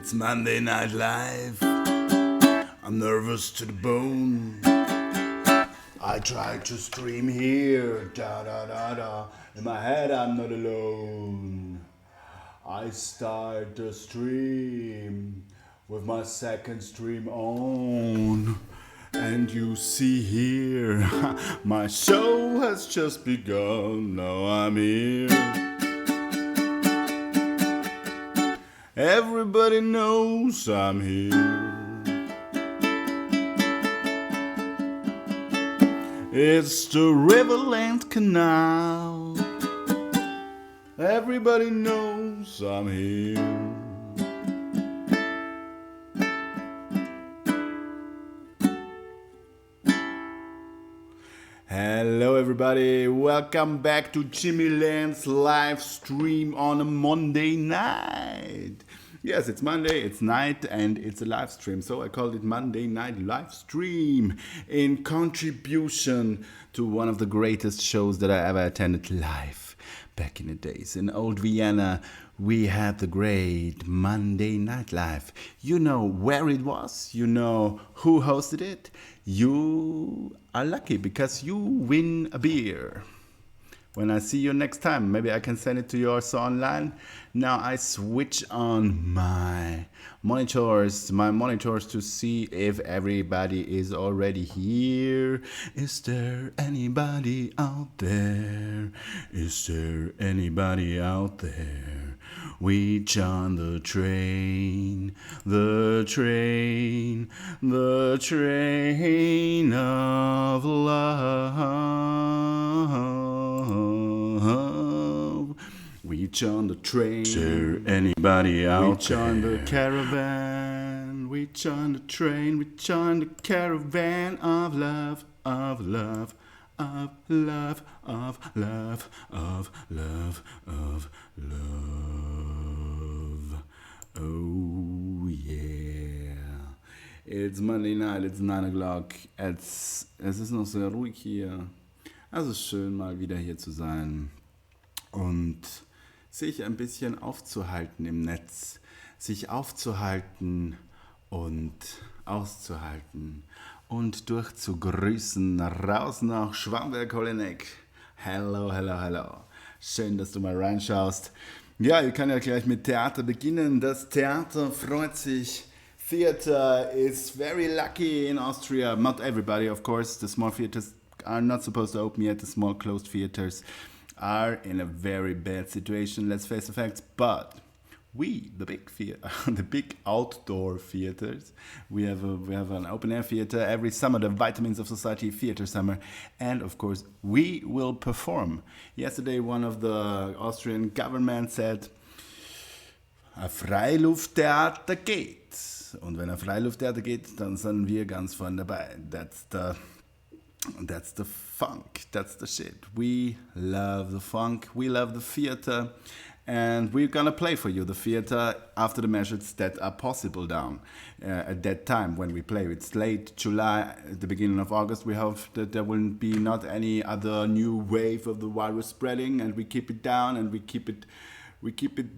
It's Monday Night Live. I'm nervous to the bone. I try to stream here, da da da da. In my head, I'm not alone. I start the stream with my second stream on. And you see here, my show has just begun. Now I'm here. Everybody knows I'm here. It's the Riverland Canal. Everybody knows I'm here. Hello everybody, welcome back to Jimmy Land's live stream on a Monday night. Yes, it's Monday, it's night, and it's a live stream, so I called it Monday Night Live Stream in contribution to one of the greatest shows that I ever attended live. Back in the days in old Vienna, we had the great Monday Night Live. You know where it was, you know who hosted it. You are lucky because you win a beer. When I see you next time, maybe I can send it to you also online. Now I switch on my monitors to see if everybody is already here. Is there anybody out there? Is there anybody out there? We join the train of love. We join the train. Is there anybody out there? We join the caravan. We join the train. We join the caravan of love, of love, of love, of love, of love, of love. Oh yeah. It's Monday night, it's 9 o'clock. Es ist noch sehr ruhig hier. Es ist schön, mal wieder hier zu sein und sich ein bisschen aufzuhalten im Netz. Sich aufzuhalten und auszuhalten und durchzugrüßen. Raus nach Schwamberg-Holleneck. Hello, hello, hello. Schön, dass du mal reinschaust. Ja, ich kann ja gleich mit Theater beginnen. Das Theater freut sich. Theater is very lucky in Austria. Not everybody, of course. The small theaters are not supposed to open yet. The small closed theaters are in a very bad situation. Let's face the facts. But we, the big outdoor theaters, we have an open air theater every summer, the Vitamins of Society Theater Summer, and of course we will perform. Yesterday, one of the Austrian government said, ein Freilufttheater geht. Und wenn ein Freilufttheater geht, dann sind wir ganz vorne dabei. That's the funk. That's the shit. We love the funk. We love the theater. And we're gonna play for you the theater after the measures that are possible down at that time when we play. It's late July, at the beginning of August. We hope that there will be not any other new wave of the virus spreading, and we keep it down and we keep it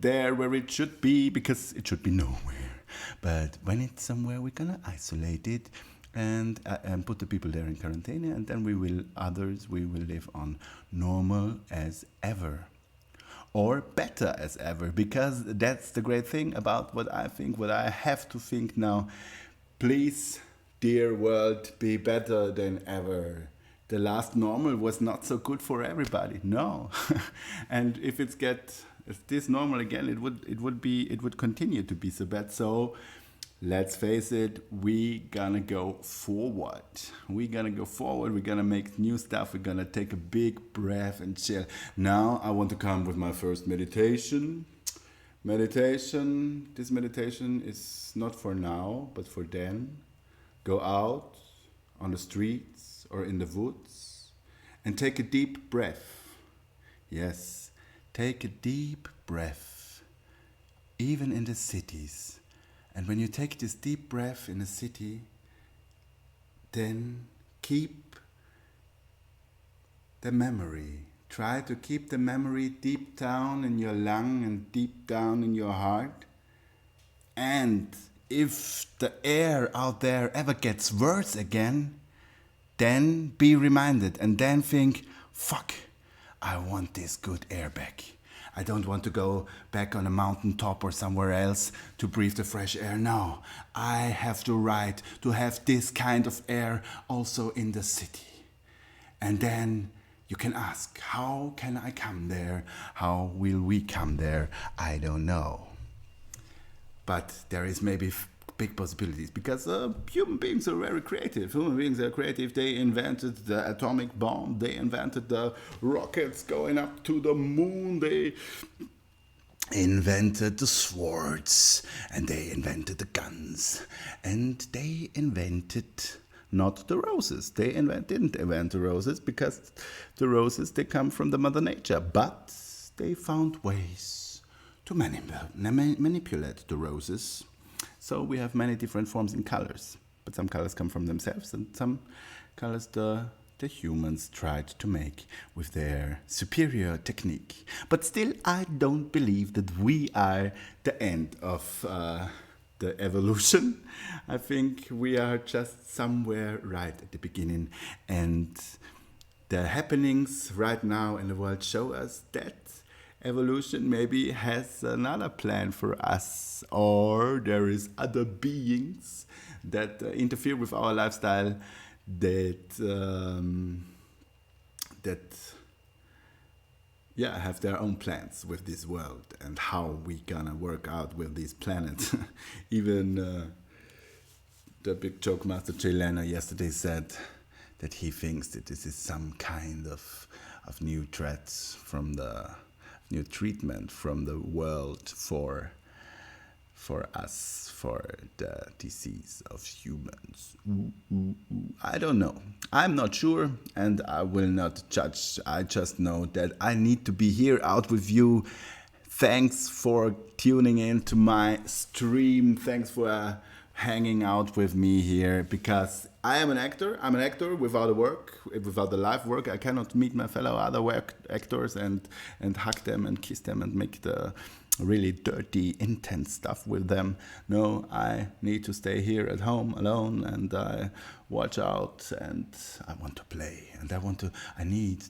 there where it should be, because it should be nowhere. But when it's somewhere, we're gonna isolate it and put the people there in quarantine, and then we will live on normal as ever. Or better as ever, because that's the great thing about what I have to think now. Please, dear world, be better than ever. The last normal was not so good for everybody, no. And if it's this normal again, it would continue to be so bad. So let's face it, we gonna go forward. We're gonna make new stuff. We're gonna take a big breath and chill. Now I want to come with my first meditation. This meditation is not for now, but for then. Go out on the streets or in the woods and take a deep breath. Yes, take a deep breath, even in the cities. And when you take this deep breath in a city, then keep the memory. Try to keep the memory deep down in your lung and deep down in your heart. And if the air out there ever gets worse again, then be reminded and then think, fuck, I want this good air back. I don't want to go back on a mountaintop or somewhere else to breathe the fresh air. No, I have the right to have this kind of air also in the city. And then you can ask, how can I come there? How will we come there? I don't know. But there is maybe big possibilities because human beings are very creative. Human beings are creative. They invented the atomic bomb. They invented the rockets going up to the moon. They invented the swords and they invented the guns and they invented not the roses. They didn't invent the roses because the roses, they come from the Mother Nature, but they found ways to manipulate the roses. So we have many different forms and colors, but some colors come from themselves and some colors the humans tried to make with their superior technique. But still, I don't believe that we are the end of the evolution. I think we are just somewhere right at the beginning, and the happenings right now in the world show us that evolution maybe has another plan for us, or there is other beings that interfere with our lifestyle that have their own plans with this world and how we gonna work out with this planet. Even the big joke master Jay Leno yesterday said that he thinks that this is some kind of new threats from the new treatment from the world for us, for the disease of humans. I don't know. I'm not sure, and I will not judge. I just know that I need to be here out with you. Thanks for tuning in to my stream. Thanks for hanging out with me here, because I am an actor. I'm an actor without a work, without the live work. I cannot meet my fellow other actors and hug them and kiss them and make the really dirty, intense stuff with them. No, I need to stay here at home alone and watch out, and I want to play, and I need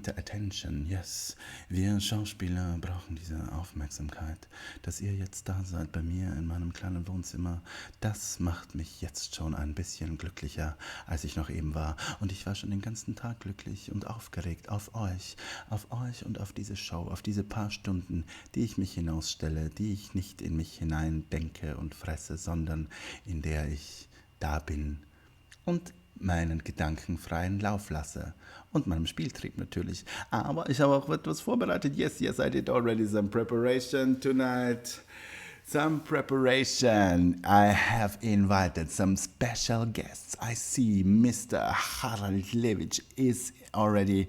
the attention. Yes, wir Schauspieler brauchen diese Aufmerksamkeit. Dass ihr jetzt da seid bei mir in meinem kleinen Wohnzimmer, das macht mich jetzt schon ein bisschen glücklicher, als ich noch eben war. Und ich war schon den ganzen Tag glücklich und aufgeregt auf euch und auf diese Show, auf diese paar Stunden, die ich mich hinausstelle, die ich nicht in mich hinein denke und fresse, sondern in der ich da bin und meinen Gedanken freien Lauf lasse. Und meinem Spieltrieb natürlich. Aber ich habe auch etwas vorbereitet. Yes, I did already some preparation tonight. Some preparation. I have invited some special guests. I see Mr. Harald Levich is already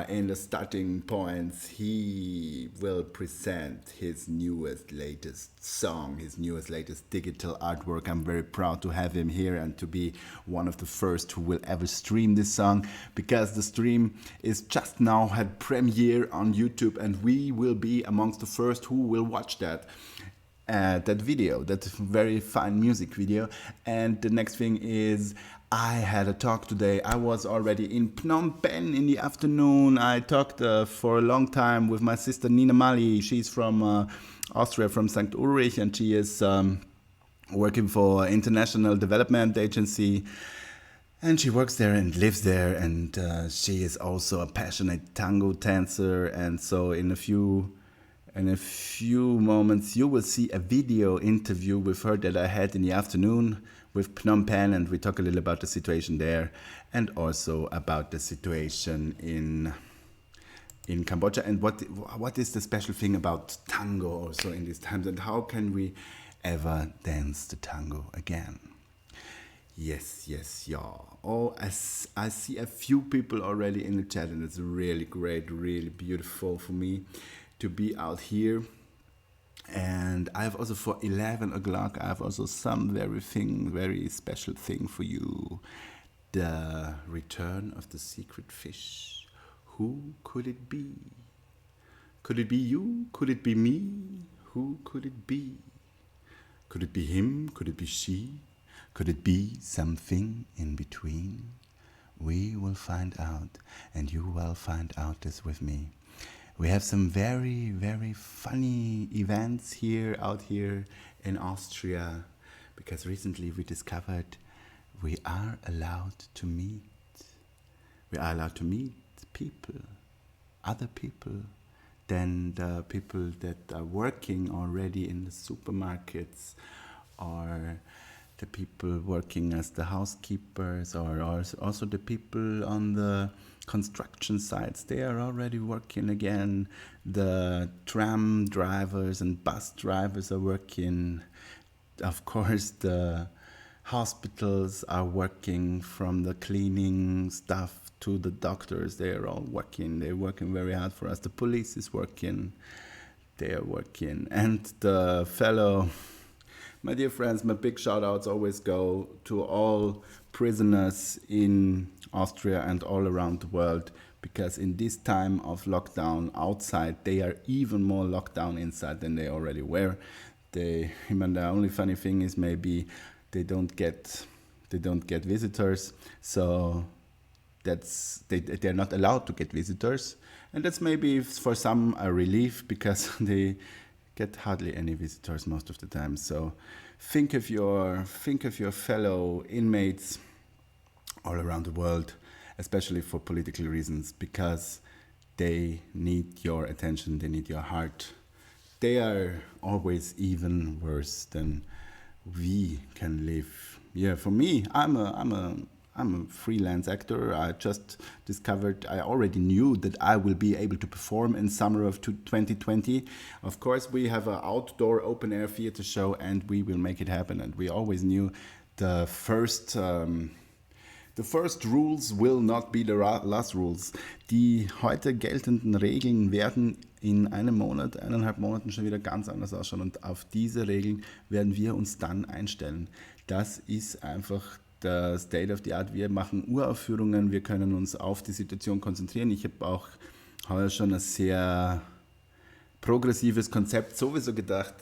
in the starting points. He will present his latest song, his latest digital artwork. I'm very proud to have him here and to be one of the first who will ever stream this song, because the stream is just now had premiere on YouTube, and we will be amongst the first who will watch that video, that very fine music video. And the next thing is, I had a talk today. I was already in Phnom Penh in the afternoon. I talked for a long time with my sister Nina Mali. She's from Austria, from St. Ulrich, and she is working for International Development Agency. And she works there and lives there, and she is also a passionate tango dancer. And so in a few moments you will see a video interview with her that I had in the afternoon with Phnom Penh, and we talk a little about the situation there and also about the situation in Cambodia, and what is the special thing about tango also in these times, and how can we ever dance the tango again. Yes, yeah. Oh, I see a few people already in the chat, and it's really great, really beautiful for me to be out here. And I have also for 11 o'clock, I have also some very special thing for you. The return of the secret fish. Who could it be? Could it be you? Could it be me? Who could it be? Could it be him? Could it be she? Could it be something in between? We will find out, and you will find out this with me. We have some very, very funny events out here in Austria, because recently we discovered we are allowed to meet. We are allowed to meet people, other people than the people that are working already in the supermarkets, or the people working as the housekeepers, or also the people on the construction sites. They are already working again. The tram drivers and bus drivers are working. Of course, the hospitals are working, from the cleaning stuff to the doctors. They are all working. They're working very hard for us. The police is working. They are working. And the fellow, my dear friends, my big shout outs always go to all prisoners in Austria and all around the world, because in this time of lockdown outside, they are even more locked down inside than they already were. The only funny thing is maybe they don't get visitors, so they're not allowed to get visitors, and that's maybe for some a relief, because they get hardly any visitors most of the time. So think of your fellow inmates all around the world, especially for political reasons, because they need your attention, they need your heart. They are always even worse than we can live. Yeah, for me, I'm a freelance actor. I just discovered, I already knew that I will be able to perform in summer of 2020. Of course, we have an outdoor open air theater show, and we will make it happen. And we always knew the first rules will not be the last rules. Die heute geltenden Regeln werden in einem Monat, 1,5 Monaten schon wieder ganz anders ausschauen, und auf diese Regeln werden wir uns dann einstellen. Das ist einfach der State of the Art. Wir machen Uraufführungen, wir können uns auf die Situation konzentrieren. Ich habe auch heuer schon ein sehr progressives Konzept sowieso angedacht.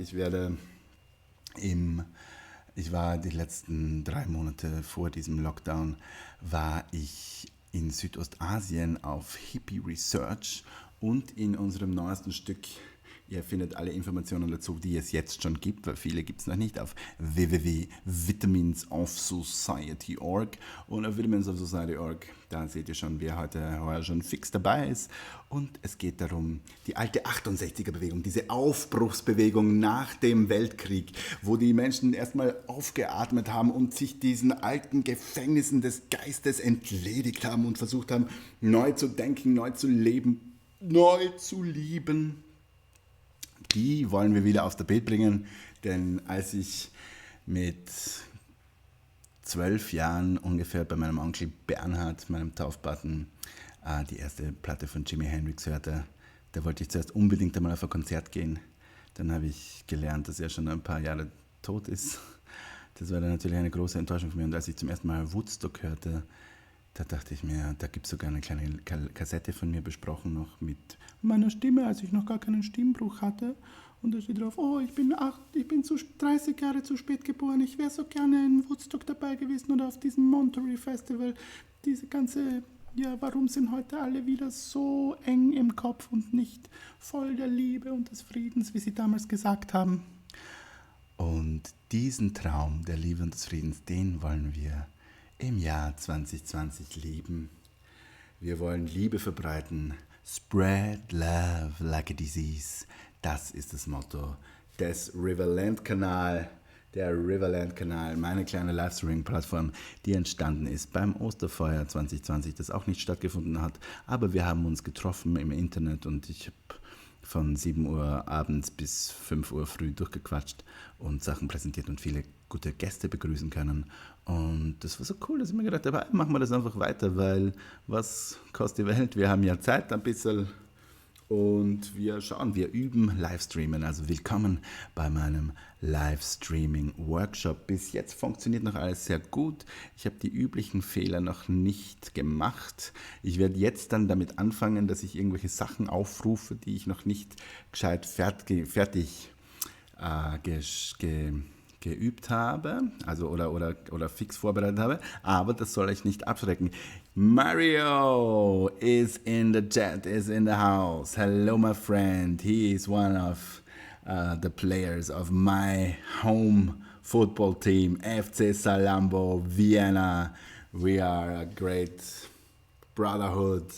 Ich war die letzten 3 Monate vor diesem Lockdown, war ich in Südostasien auf Hippie Research, und in unserem neuesten Stück, ihr findet alle Informationen dazu, die es jetzt schon gibt, weil viele gibt es noch nicht, auf www.vitaminsofsociety.org, und auf vitaminsofsociety.org, da seht ihr schon, wer heuer schon fix dabei ist. Und es geht darum, die alte 68er-Bewegung, diese Aufbruchsbewegung nach dem Weltkrieg, wo die Menschen erstmal aufgeatmet haben und sich diesen alten Gefängnissen des Geistes entledigt haben und versucht haben, neu zu denken, neu zu leben, neu zu lieben. Die wollen wir wieder aufs Tapet bringen, denn als ich mit 12 Jahren ungefähr bei meinem Onkel Bernhard, meinem Taufpaten, die erste Platte von Jimi Hendrix hörte, da wollte ich zuerst unbedingt einmal auf ein Konzert gehen. Dann habe ich gelernt, dass er schon ein paar Jahre tot ist. Das war dann natürlich eine große Enttäuschung für mich. Und als ich zum ersten Mal Woodstock hörte, da dachte ich mir, da gibt es sogar eine kleine Kassette von mir besprochen, noch mit meiner Stimme, als ich noch gar keinen Stimmbruch hatte. Und da steht drauf, ich bin 30 Jahre zu spät geboren, ich wäre so gerne in Woodstock dabei gewesen oder auf diesem Monterey Festival. Diese ganze, warum sind heute alle wieder so eng im Kopf und nicht voll der Liebe und des Friedens, wie sie damals gesagt haben. Und diesen Traum der Liebe und des Friedens, den wollen wir im Jahr 2020 leben. Wir wollen Liebe verbreiten. Spread love like a disease. Das ist das Motto des Canal. Der Canal, meine kleine Livestreaming-Plattform, die entstanden ist beim Osterfeuer 2020, das auch nicht stattgefunden hat. Aber wir haben uns getroffen im Internet, und ich habe von 7 Uhr abends bis 5 Uhr früh durchgequatscht und Sachen präsentiert und viele gute Gäste begrüßen können. Und das war so cool, dass ich mir gedacht habe, machen wir das einfach weiter, weil was kostet die Welt? Wir haben ja Zeit ein bisschen und wir üben Livestreamen. Also willkommen bei meinem LiveStreamWorkShop. Bis jetzt funktioniert noch alles sehr gut. Ich habe die üblichen Fehler noch nicht gemacht. Ich werde jetzt dann damit anfangen, dass ich irgendwelche Sachen aufrufe, die ich noch nicht gescheit fertig geübt habe, also oder fix vorbereitet habe, aber das soll euch nicht abschrecken. Mario is in the chat, is in the house. Hello, my friend. He is one of the players of my home football team, FC Salambo Vienna. We are a great brotherhood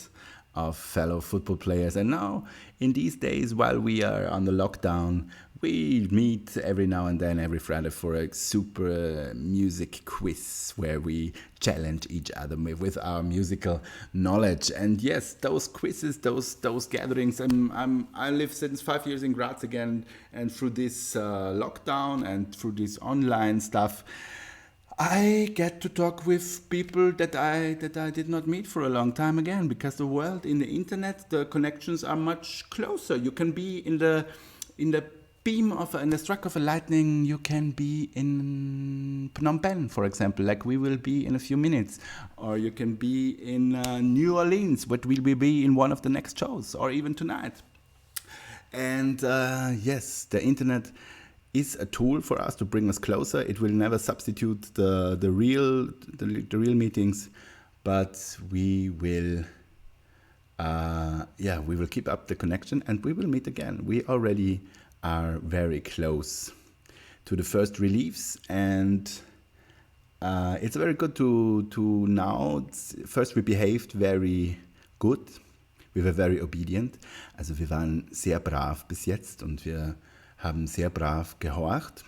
of fellow football players. And now, in these days, while we are on the lockdown, we meet every now and then, every Friday, for a super music quiz where we challenge each other with our musical knowledge. And yes, those quizzes, those gatherings. I live since 5 years in Graz again, and through this lockdown and through this online stuff, I get to talk with people that I did not meet for a long time again, because the world in the internet, the connections are much closer. You can be in the in the stroke of a lightning. You can be in Phnom Penh, for example, like we will be in a few minutes, or you can be in New Orleans, what will we be in one of the next shows, or even tonight. And yes, the internet is a tool for us to bring us closer. It will never substitute the real meetings, but we will we will keep up the connection, and we will meet again. We already are very close to the first reliefs, and it's very good to now. First, we behaved very good. We were very obedient. Also wir waren sehr brav bis jetzt, und wir haben sehr brav gehorcht.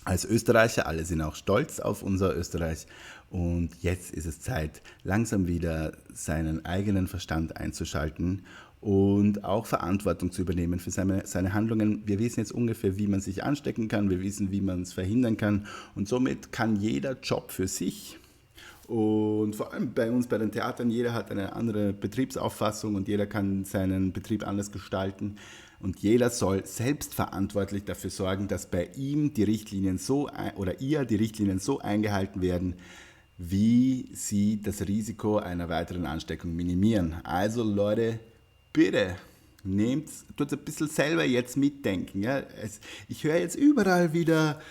Als Österreicher, alle sind auch stolz auf unser Österreich, und jetzt ist es Zeit, langsam wieder seinen eigenen Verstand einzuschalten und auch Verantwortung zu übernehmen für seine Handlungen. Wir wissen jetzt ungefähr, wie man sich anstecken kann, wir wissen, wie man es verhindern kann, und somit kann jeder Job für sich, und vor allem bei uns bei den Theatern, jeder hat eine andere Betriebsauffassung und jeder kann seinen Betrieb anders gestalten. Und jeder soll selbstverantwortlich dafür sorgen, dass bei ihm die Richtlinien so eingehalten werden, wie sie das Risiko einer weiteren Ansteckung minimieren. Also Leute, bitte tut ein bisschen selber jetzt mitdenken. Ja? Ich höre jetzt überall wieder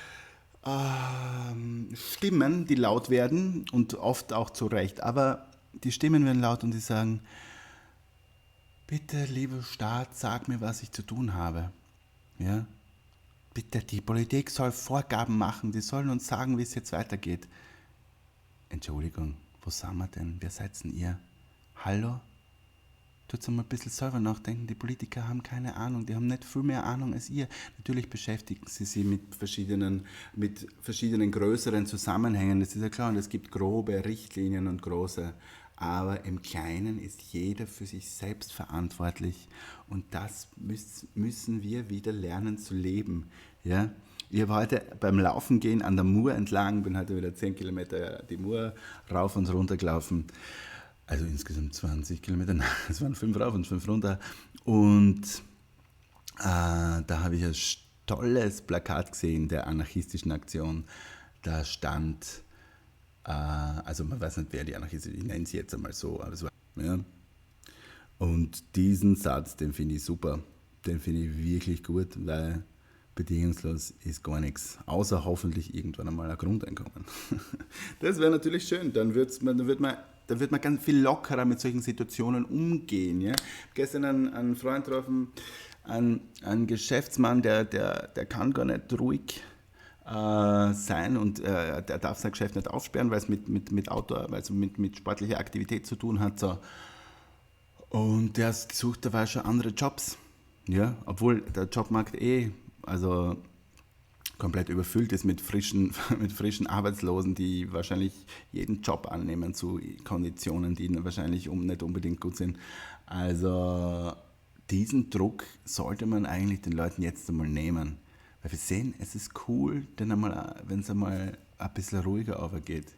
Stimmen, die laut werden, und oft auch zu Recht. Aber die Stimmen werden laut und die sagen: Bitte, lieber Staat, sag mir, was ich zu tun habe. Ja? Bitte, die Politik soll Vorgaben machen, die sollen uns sagen, wie es jetzt weitergeht. Entschuldigung, wo sind wir denn? Wer seid denn ihr? Hallo? Tut mal ein bisschen selber nachdenken, die Politiker haben keine Ahnung, die haben nicht viel mehr Ahnung als ihr. Natürlich beschäftigen sie sich mit verschiedenen größeren Zusammenhängen, das ist ja klar, und es gibt grobe Richtlinien und große, aber im Kleinen ist jeder für sich selbst verantwortlich, und das müssen wir wieder lernen zu leben. Ja? Ich habe heute beim Laufen gehen an der Mur entlang, bin heute wieder 10 Kilometer die Mur rauf und runter gelaufen. Also insgesamt 20 Kilometer, es waren 5 rauf und 5 runter. Und da habe ich ein tolles Plakat gesehen der anarchistischen Aktion. Da stand, also man weiß nicht, wer die anarchistische, ich nenne sie jetzt einmal so. Aber es war, ja. Und diesen Satz, den finde ich super. Den finde ich wirklich gut, weil bedingungslos ist gar nichts, außer hoffentlich irgendwann einmal ein Grundeinkommen. Das wäre natürlich schön, dann wird man ganz viel lockerer mit solchen Situationen umgehen. Ja? Gestern einen Freund getroffen, einen Geschäftsmann, der kann gar nicht ruhig sein, und der darf sein Geschäft nicht aufsperren, weil es mit sportlicher Aktivität zu tun hat. So. Und der hat gesucht, da war schon andere Jobs. Ja? Obwohl der Jobmarkt also komplett überfüllt ist mit frischen Arbeitslosen, die wahrscheinlich jeden Job annehmen zu Konditionen, die wahrscheinlich nicht unbedingt gut sind. Also diesen Druck sollte man eigentlich den Leuten jetzt einmal nehmen. Weil wir sehen, es ist cool, wenn es einmal ein bisschen ruhiger aufgeht.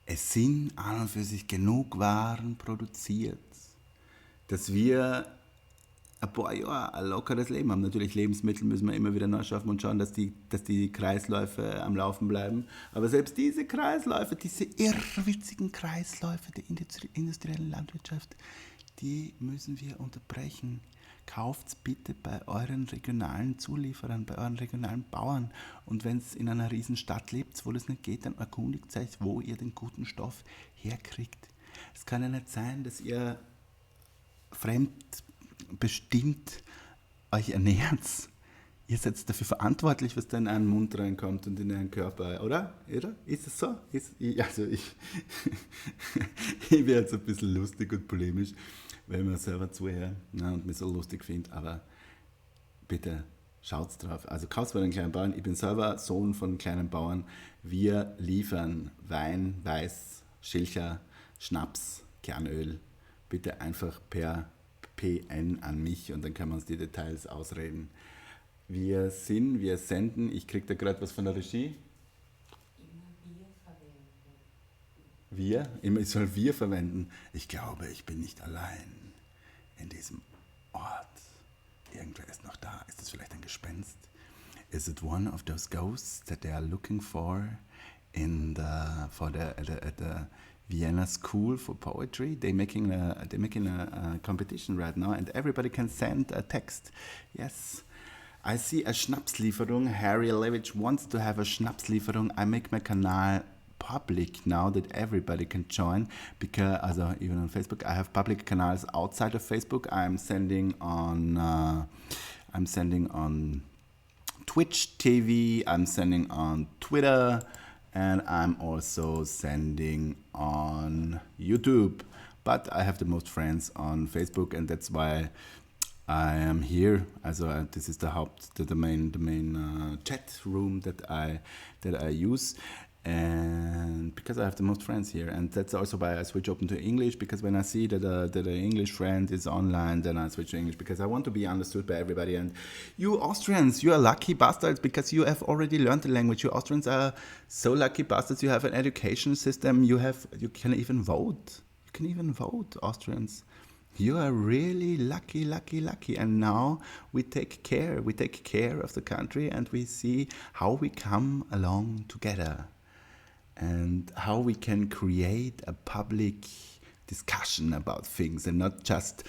Es sind an und für sich genug Waren produziert, dass wir ein paar Jahre ein lockeres Leben haben. Natürlich, Lebensmittel müssen wir immer wieder neu schaffen und schauen, dass die Kreisläufe am Laufen bleiben. Aber selbst diese Kreisläufe, diese irrwitzigen Kreisläufe der industriellen Landwirtschaft, die müssen wir unterbrechen. kauft's bitte bei euren regionalen Zulieferern, bei euren regionalen Bauern. Und wenn es in einer Riesenstadt lebt, wo das nicht geht, dann erkundigt euch, wo ihr den guten Stoff herkriegt. Es kann ja nicht sein, dass ihr fremdbestimmt euch ernährt. Ihr seid dafür verantwortlich, was da in euren Mund reinkommt und in euren Körper, oder? Ist es so? Ich ich werde jetzt ein bisschen lustig und polemisch, weil mir selber zuhöre und mich so lustig finde, aber bitte schaut drauf. Also kauft bei den kleinen Bauern. Ich bin selber Sohn von kleinen Bauern. Wir liefern Wein, Weiß, Schilcher, Schnaps, Kernöl. Bitte einfach per PN an mich und dann können wir uns die Details ausreden. Wir senden, ich kriege da gerade was von der Regie. Ich soll wir verwenden. Ich glaube, ich bin nicht allein in diesem Ort. Irgendwer ist noch da. Ist das vielleicht ein Gespenst? Is it one of those ghosts that they are looking for at the Vienna School for Poetry? They're making a competition right now, and everybody can send a text. Yes. I see a Schnapslieferung. Harry Levitch wants to have a Schnapslieferung. I make my Canal public now that everybody can join, because even on Facebook I have public canals outside of Facebook. I'm sending on Twitch TV, I'm sending on Twitter, and I'm also sending on YouTube. But I have the most friends on Facebook, and that's why I am here. This is the main chat room that I use, and because I have the most friends here, and that's also why I switch open to English, because when I see that an English friend is online, then I switch to English, because I want to be understood by everybody. And you Austrians, you are lucky bastards, because you have already learned the language. You Austrians are so lucky bastards. You have an education system. You can even vote. You can even vote, Austrians. You are really lucky. And now we take care of the country, and we see how we come along together and how we can create a public discussion about things and not just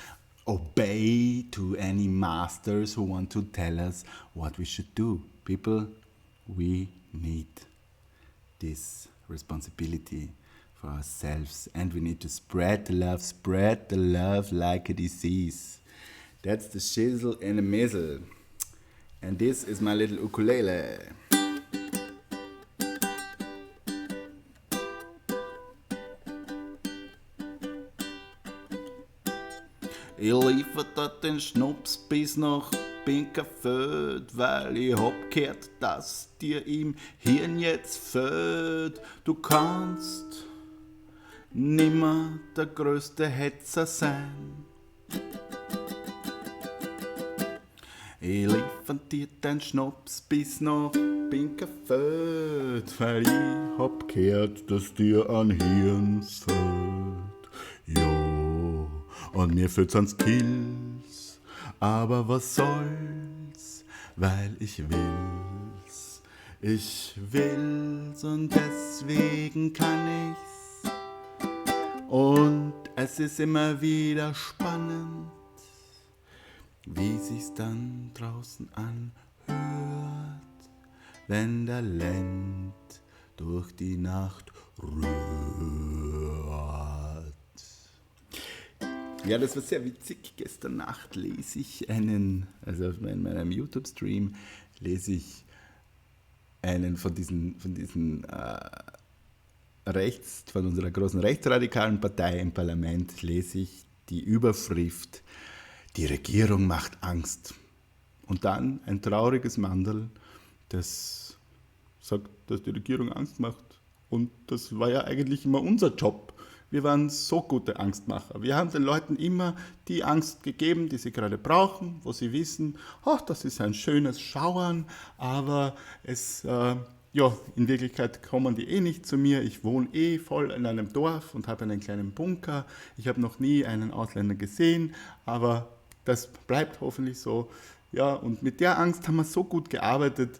obey to any masters who want to tell us what we should do. People, we need this responsibility for ourselves, and we need to spread the love like a disease. That's the shizzle and the mizzle. And this is my little ukulele. Ich liefert dort den Schnaps bis nach Pinkerfeld, weil ich hab gehört, dass dir im Hirn jetzt fehlt. Du kannst nimmer der größte Hetzer sein. Ich liefer dir den Schnaps bis nach Pinkerfeld, weil ich hab gehört, dass dir an Hirn fehlt. Ja, an mir fehlt's an Skills, aber was soll's, weil ich will's. Ich will's und deswegen kann ich's. Und es ist immer wieder spannend, wie sich's dann draußen anhört, wenn der Lend durch die Nacht rührt. Ja, das war sehr witzig. Gestern Nacht lese ich in meinem YouTube-Stream lese ich einen von diesen von unserer großen rechtsradikalen Partei im Parlament, lese ich die Überschrift: Die Regierung macht Angst. Und dann ein trauriges Mandel, das sagt, dass die Regierung Angst macht. Und das war ja eigentlich immer unser Job. Wir waren so gute Angstmacher. Wir haben den Leuten immer die Angst gegeben, die sie gerade brauchen, wo sie wissen, ach, das ist ein schönes Schauern, aber in Wirklichkeit kommen die eh nicht zu mir. Ich wohne voll in einem Dorf und habe einen kleinen Bunker. Ich habe noch nie einen Ausländer gesehen, aber das bleibt hoffentlich so. Ja, und mit der Angst haben wir so gut gearbeitet.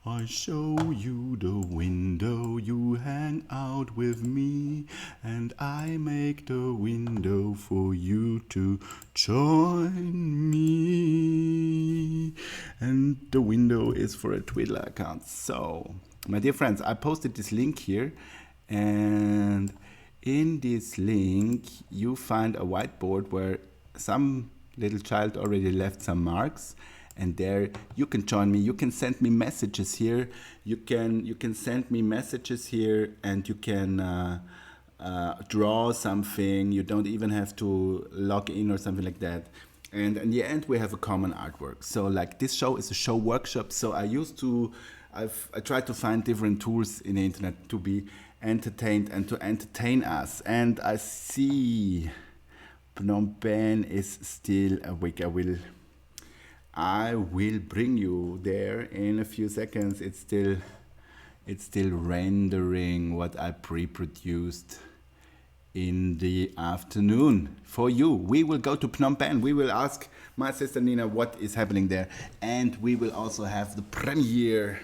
I show you the window, you hang out with me, and I make the window for you to join me. And the window is for a Twitter account. So, my dear friends, I posted this link here, and in this link you find a whiteboard where some little child already left some marks, and there you can join me. You can send me messages here. You can send me messages here, and you can draw something. You don't even have to log in or something like that. And in the end, we have a common artwork. So like this show is a show workshop. So I try to find different tools in the internet to be entertained and to entertain us. And I see Phnom Penh is still awake. I will bring you there in a few seconds. It's still rendering what I pre-produced in the afternoon for you. We will go to Phnom Penh. We will ask my sister Nina what is happening there, and we will also have the premiere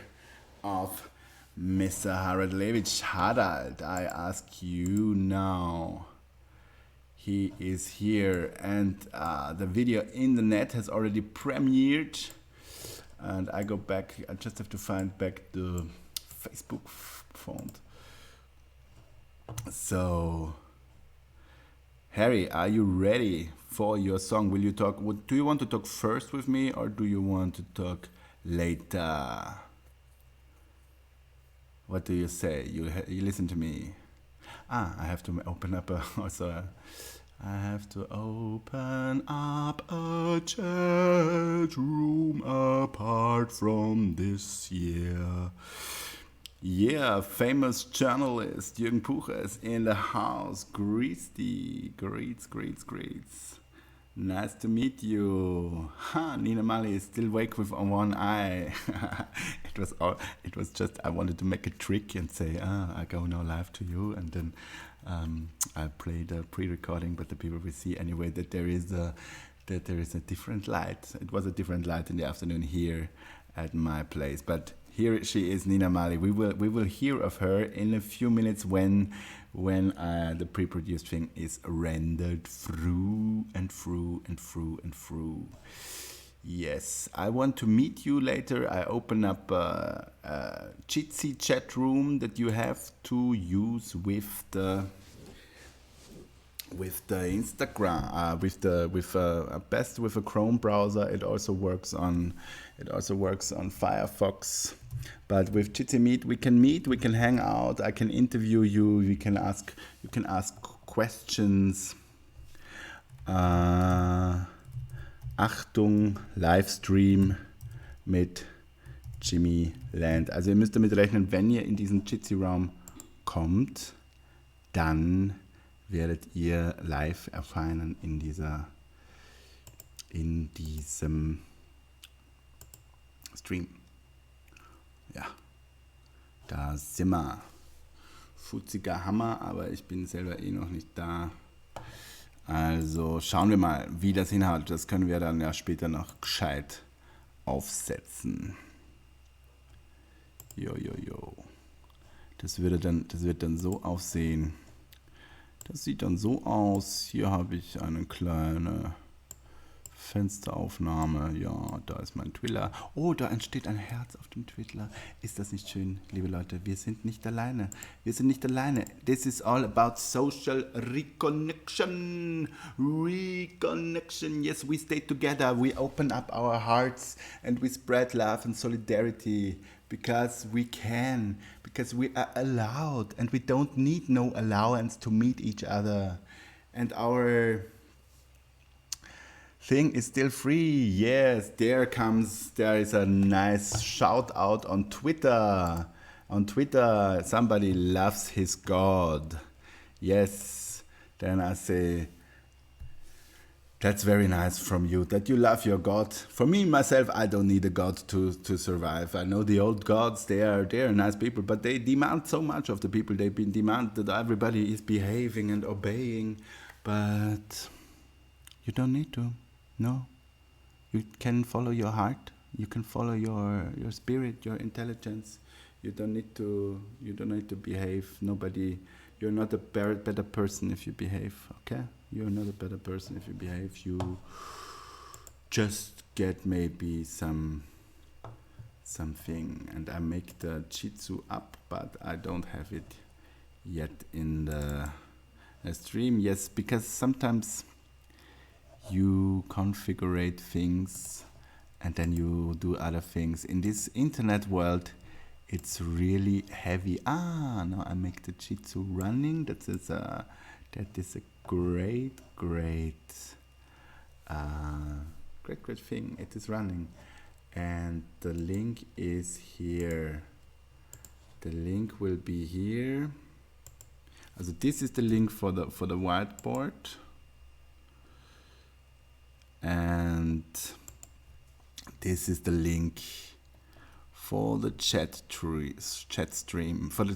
of Mr. Haraldlevich Harald. I ask you now. He is here, and the video in the net has already premiered. And I go back, I just have to find back the Facebook font. So, Harry, are you ready for your song? Will you talk? Do you want to talk first with me, or do you want to talk later? What do you say? You listen to me. I have to open up I have to open up a chat room apart from this year. Yeah, famous journalist Jürgen Pucher is in the house. Greets. Nice to meet you. Nina Mali is still awake with one eye. It was just I wanted to make a trick and say, I go now live to you, and then I play the pre-recording, but the people will see anyway that there is a different light. It was a different light in the afternoon here at my place, but here she is, Nina Mali. We will hear of her in a few minutes when the pre-produced thing is rendered through. Yes, I want to meet you later. I open up a Jitsi chat room that you have to use with the Instagram, best with a Chrome browser. It also works on Firefox. But with Jitsi Meet, we can hang out. I can interview you. You can ask questions. Achtung, Livestream mit Jimmy Land. Also ihr müsst damit rechnen, wenn ihr in diesen Jitsi-Raum kommt, dann werdet ihr live erscheinen in diesem Stream. Ja, da sind wir. Futziger Hammer, aber ich bin selber noch nicht da. Also schauen wir mal, wie das hinhaut. Das können wir dann ja später noch gescheit aufsetzen. Jo. Das wird dann so aussehen. Das sieht dann so aus. Hier habe ich eine kleine Fensteraufnahme. Ja, da ist mein Twitter. Oh, da entsteht ein Herz auf dem Twitter. Ist das nicht schön, liebe Leute? Wir sind nicht alleine. This is all about social reconnection. Yes, we stay together. We open up our hearts and we spread love and solidarity. Because we can, because we are allowed, and we don't need no allowance to meet each other. And our thing is still free. Yes, there is a nice shout out on Twitter. On Twitter, somebody loves his God. Yes, then I say, that's very nice from you, that you love your God. For me, myself, I don't need a God to survive. I know the old gods, they are nice people, but they demand so much of the people. They demand that everybody is behaving and obeying. But you don't need to. No. You can follow your heart. You can follow your spirit, your intelligence. You don't need to behave. Nobody. You're not a better person if you behave. Okay, you're not a better person if you behave. You just get maybe something, and I make the Jitsu up, but I don't have it yet in the stream. Yes, because sometimes you configure things and then you do other things. In this internet world, it's really heavy. Now I make the Jitsu running. That is a great thing. It is running, and the link is here. The link will be here. Also this is the link for the whiteboard, and this is the link for the chat stream, for the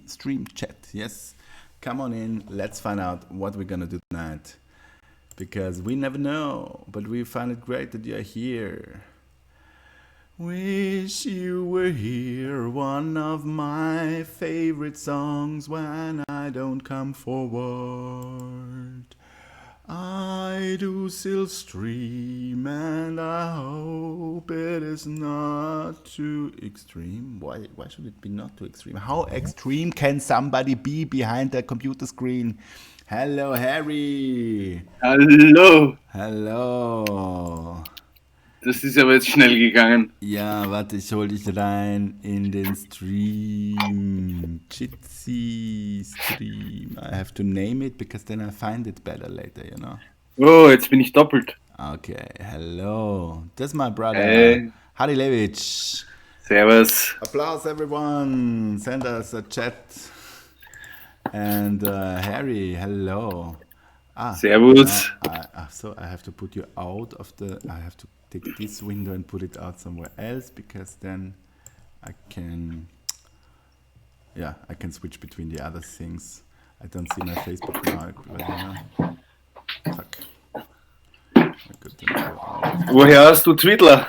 stream chat. Yes, come on in. Let's find out what we're gonna do tonight, because we never know. But we find it great that you're here. Wish you were here, one of my favorite songs when I don't come forward. I do still stream, and I hope it is not too extreme. Why should it be not too extreme? How extreme can somebody be behind the computer screen? Hello, Harry. Hallo. Hallo. Das ist aber jetzt schnell gegangen. Ja, warte, ich hol dich rein in den Stream. Jitsi Stream. I have to name it because then I find it better later, you know. Oh, jetzt bin ich doppelt. Okay, hello. That's my brother. Hey. Harry Levich. Servus. Applause, everyone. Send us a chat. And Harry, hello. Servus. So I have to put you out of the... I have to take this window and put it out somewhere else, because then I can switch between the other things. I don't see my Facebook now. Fuck. Woher hast du Twitter?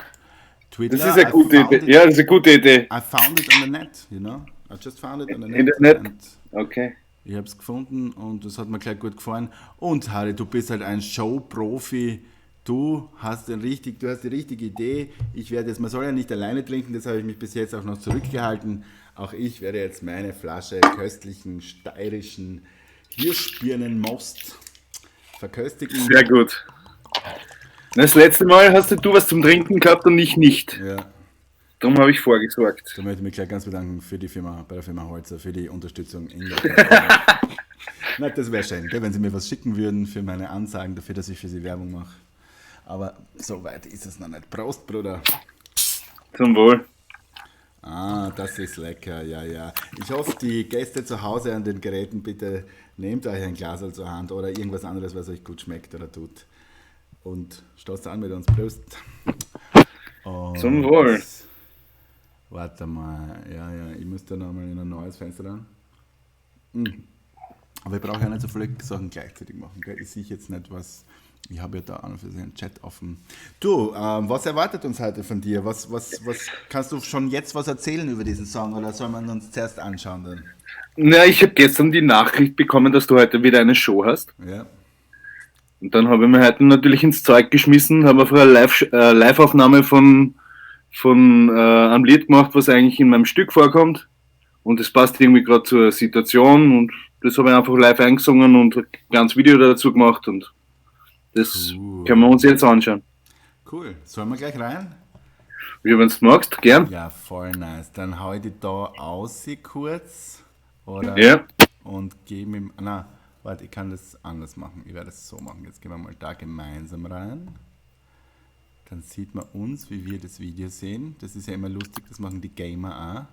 Twitter? Das ist eine gute Idee. Ja, das ist eine gute Idee. I found it on the net, you know. I just found it on the net. Internet? Okay. Ich habe es gefunden und das hat mir gleich gut gefallen. Und Harry, du bist halt ein Showprofi. Du hast die richtige Idee. Man soll ja nicht alleine trinken, das habe ich mich bis jetzt auch noch zurückgehalten. Auch ich werde jetzt meine Flasche köstlichen steirischen Hirschbirnenmost verköstigen. Sehr gut. Das letzte Mal hast du was zum Trinken gehabt und ich nicht. Ja. Darum habe ich vorgesorgt. Da möchte ich mich gleich ganz bedanken bei der Firma Holzer, für die Unterstützung in der Na, das wäre schön, wenn Sie mir was schicken würden für meine Ansagen, dafür, dass ich für Sie Werbung mache. Aber so weit ist es noch nicht. Prost, Bruder. Zum Wohl. Das ist lecker, ja. Ich hoffe, die Gäste zu Hause an den Geräten, bitte nehmt euch ein Glas zur Hand oder irgendwas anderes, was euch gut schmeckt oder tut. Und stoßt an mit uns. Prost. Und zum Wohl. Warte mal, ja, ich muss da nochmal in ein neues Fenster ran. Aber ich brauche ja nicht so viele Sachen gleichzeitig machen, gell? Ich sehe jetzt nicht was. Ich habe ja da an und für sich einen Chat offen. Du, was erwartet uns heute von dir? Was kannst du schon jetzt was erzählen über diesen Song, oder soll man uns zuerst anschauen dann? Na, ich habe gestern die Nachricht bekommen, dass du heute wieder eine Show hast. Ja. Und dann habe ich mir heute natürlich ins Zeug geschmissen, habe einfach eine Live-Aufnahme von einem Lied gemacht, was eigentlich in meinem Stück vorkommt. Und das passt irgendwie gerade zur Situation, und das habe ich einfach live eingesungen und ein kleines Video dazu gemacht, und das können wir uns jetzt anschauen. Cool. Sollen wir gleich rein? Ja, wenn du magst, gern. Ja, voll nice. Dann hau ich die da aus kurz. Oder? Ja. Und gebe ihm... Na, warte, ich kann das anders machen. Ich werde es so machen. Jetzt gehen wir mal da gemeinsam rein. Dann sieht man uns, wie wir das Video sehen. Das ist ja immer lustig, das machen die Gamer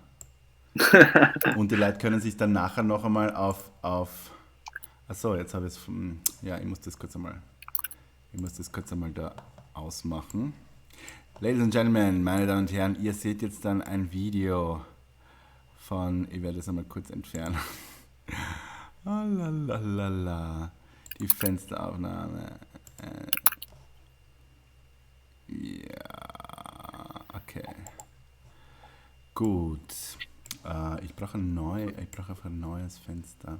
auch. Und die Leute können sich dann nachher noch einmal auf achso, jetzt habe ich es... Ja, ich muss das kurz einmal da ausmachen. Ladies and Gentlemen, meine Damen und Herren, ihr seht jetzt dann ein Video von... Ich werde das einmal kurz entfernen. Die Fensteraufnahme. Ja. Gut. Ich brauche einfach ein neues Fenster.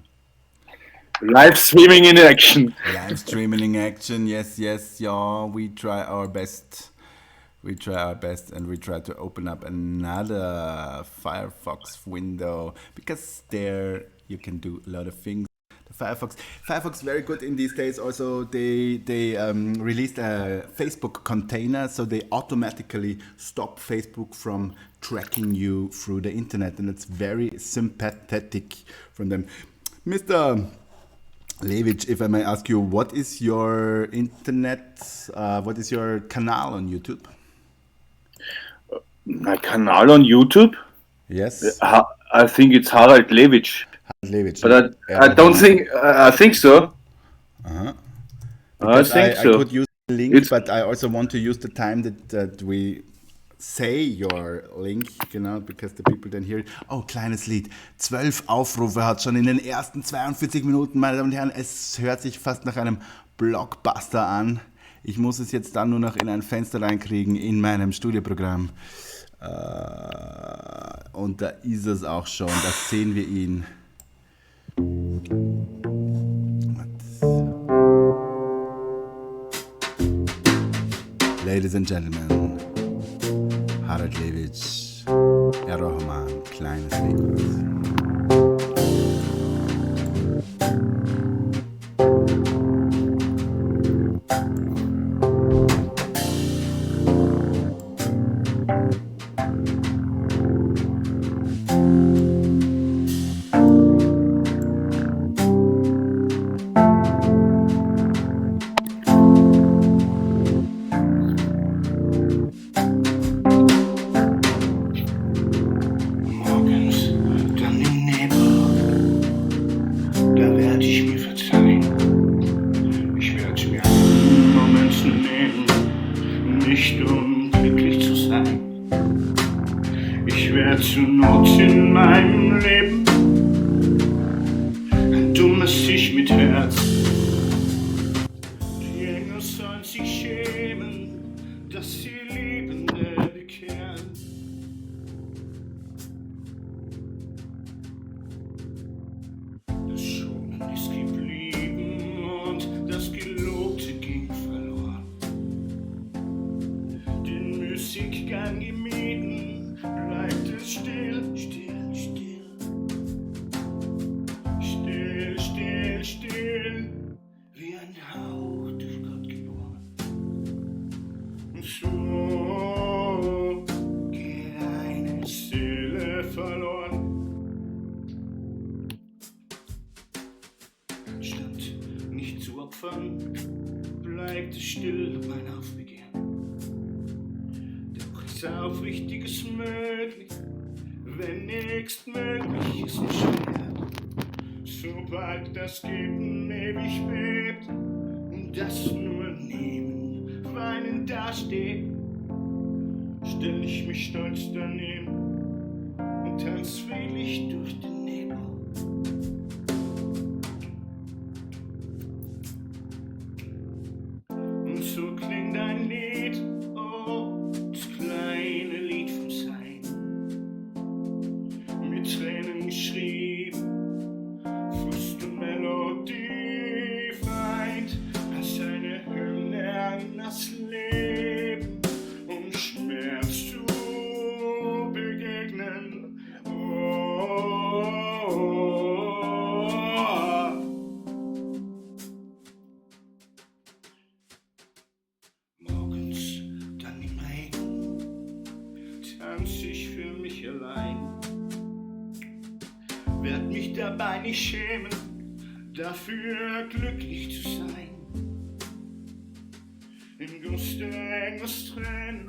Live streaming in action. Live streaming in action, yes, yeah. We try our best. And we try to open up another Firefox window because there you can do a lot of things. The Firefox very good in these days. Also, they released a Facebook container, so they automatically stop Facebook from tracking you through the internet, and it's very sympathetic from them. Mr. Levich, if I may ask you, what is your what is your Canal on YouTube? My Canal on YouTube? Yes. I think it's Harald Levich. Levich, but I don't think, I think so. Uh-huh. I think so. I could use the link, but I also want to use the time that we say your link, genau, because the people then hear it. Oh, kleines Lied. 12 Aufrufe hat schon in den ersten 42 Minuten, meine Damen und Herren. Es hört sich fast nach einem Blockbuster an. Ich muss es jetzt dann nur noch in ein Fenster reinkriegen in meinem Studioprogramm. Und da ist es auch schon. Da sehen wir ihn. Ladies and Gentlemen, Harald Levich, Roman, kleines Lied. Bleibt es still, mein Aufbegehren. Doch ist Aufrichtiges möglich, wenn nächstmöglich es nicht schwer. Sobald das Geben ewig wird und das nur Nehmen weinend dasteht, stell ich mich stolz daneben und tanz friedlich durch den Nebel. Und so klingt ein Lied, oh, das kleine Lied vom Sein, mit Tränen geschrieben, Frust und Melodie vereint, als eine Hymne an das Leben, um Schmerz zu begegnen. Morgens dann im Regen tanz ich für mich allein, werd mich dabei nicht schämen, dafür glücklich zu sein. In Gunst der Engels Tränen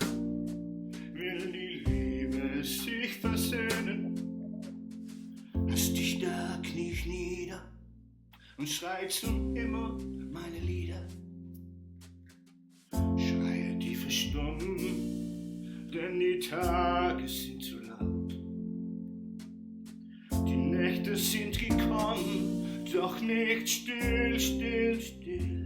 will die Liebe sich versöhnen. Lass dich da, knie ich nieder und schrei zum Himmel meine Lieder. Schreie tiefe Stunden, denn die Tage sind zu laut. Die Nächte sind gekommen, doch nicht still, still, still.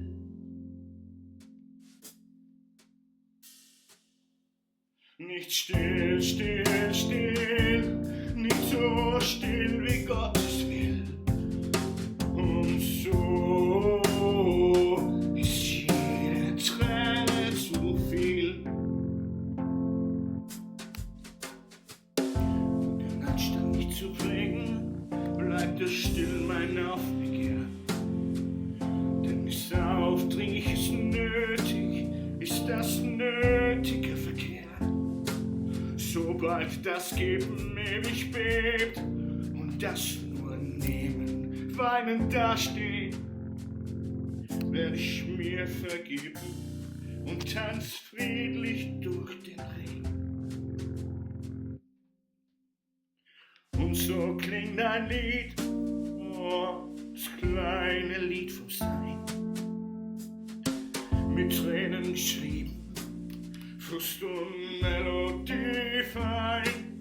Nicht still, still, still, nicht so still wie Gottes will. Und so ist jede Träne zu viel. Den Anstand nicht zu pflegen, bleibt es still mein Aufbegehr. Denn bis aufdringlich ist nötig, ist das nötige Verkehr. Sobald das Geben ewig bebt und das nur Nehmen weinend dasteht, werde ich mir vergeben und tanz friedlich durch den Regen. Und so klingt ein Lied, oh, das kleine Lied vom Sein, mit Tränen geschrieben, Frust und Melodie fein,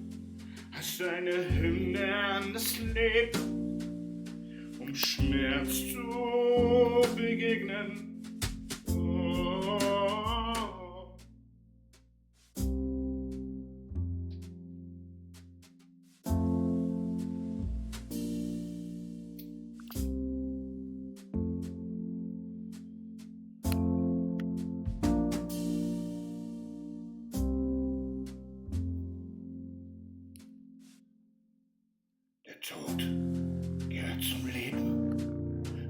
als eine Hymne an das Leben, um Schmerz zu begegnen. Oh. Der Tod gehört zum Leben,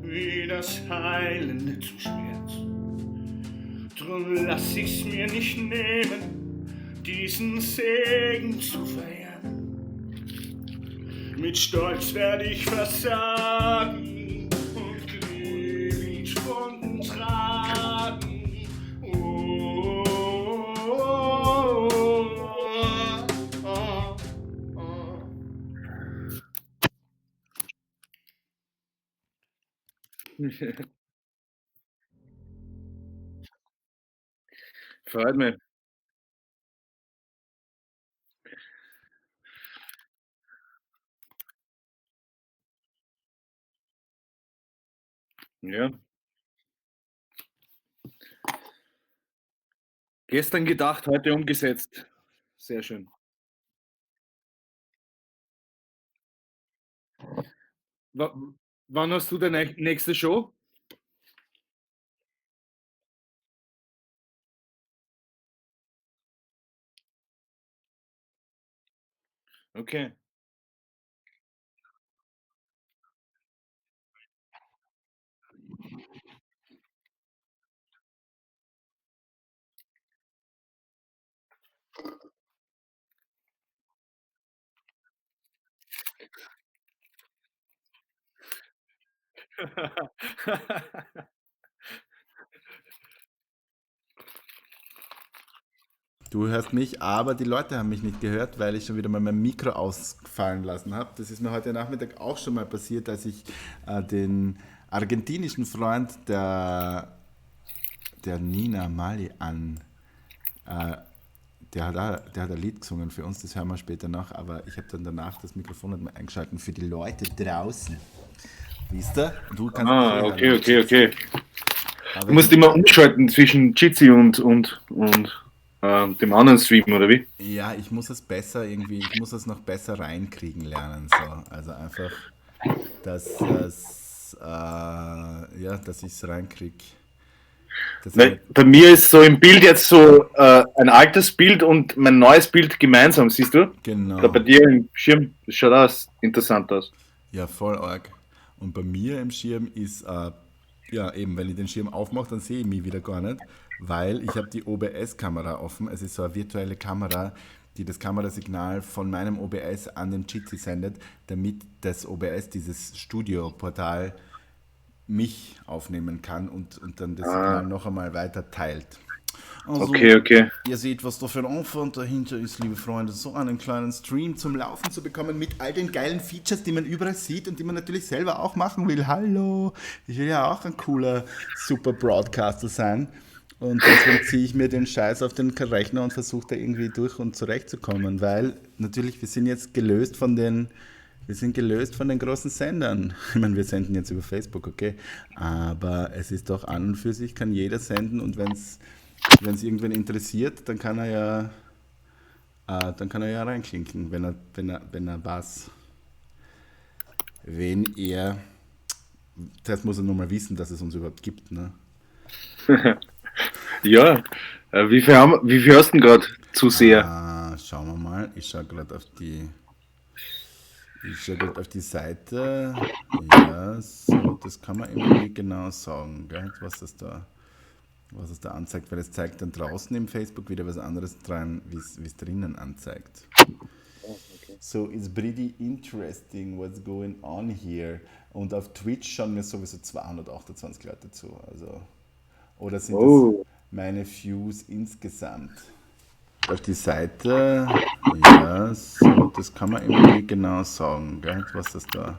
wie das Heilende zum Schmerz. Drum lass ich's mir nicht nehmen, diesen Segen zu verehren. Mit Stolz werde ich versagen und glücklich Wunden tragen. Oh, oh, oh, oh. Freut mich. Ja. Gestern gedacht, heute umgesetzt. Sehr schön. Wa Wann hast du deine nächste Show? Okay. Du hörst mich, aber die Leute haben mich nicht gehört, weil ich schon wieder mal mein Mikro ausfallen lassen habe. Das ist mir heute Nachmittag auch schon mal passiert, als ich den argentinischen Freund der Nina Mali der hat ein Lied gesungen für uns, das hören wir später noch, aber ich habe dann danach das Mikrofon nicht mehr eingeschaltet für die Leute draußen. Wisst ihr? Du kannst mich Ah, hören. okay. Aber Du musst immer umschalten zwischen Jitsi und dem anderen Stream, oder wie? ja, ich muss es noch besser reinkriegen lernen. So. Also einfach, dass ich es reinkriege. Weil bei mir ist so im Bild jetzt so ein altes Bild und mein neues Bild gemeinsam, siehst du? Genau. Da bei dir im Schirm, das schaut aus, interessant aus. Ja, voll arg. Und bei mir im Schirm ist, ja eben, wenn ich den Schirm aufmache, dann sehe ich mich wieder gar nicht, weil ich habe die OBS-Kamera offen. Es ist so eine virtuelle Kamera, die das Kamerasignal von meinem OBS an den Jitsi sendet, damit das OBS, dieses Studioportal, mich aufnehmen kann und dann das Signal noch einmal weiter teilt. Also, Okay. ihr seht, was da für ein Aufwand dahinter ist, liebe Freunde, so einen kleinen Stream zum Laufen zu bekommen mit all den geilen Features, die man überall sieht und die man natürlich selber auch machen will. Hallo, ich will ja auch ein cooler, super Broadcaster sein. Und deswegen ziehe ich mir den Scheiß auf den Rechner und versuche da irgendwie durch und zurechtzukommen, weil natürlich wir sind jetzt gelöst von den großen Sendern. Ich meine, wir senden jetzt über Facebook, okay, aber es ist doch an und für sich, kann jeder senden und wenn es irgendwen interessiert, dann kann er Dann kann er ja reinklinken, wenn er was. Wenn er. Zuerst muss er nur mal wissen, dass es uns überhaupt gibt, ne? Ja, wie viel hast du denn gerade Zuseher? Schauen wir mal. Ich schaue gerade auf die Seite. Ja, so, das kann man immer nie genau sagen, gell? Was es da anzeigt, weil es zeigt dann draußen im Facebook wieder was anderes dran, wie es drinnen anzeigt. So, it's pretty interesting what's going on here. Und auf Twitch schauen mir sowieso 228 Leute zu. Also, oder sind das Oh, meine Views insgesamt? Auf die Seite, ja, so, das kann man immer nie genau sagen, gell? Was es da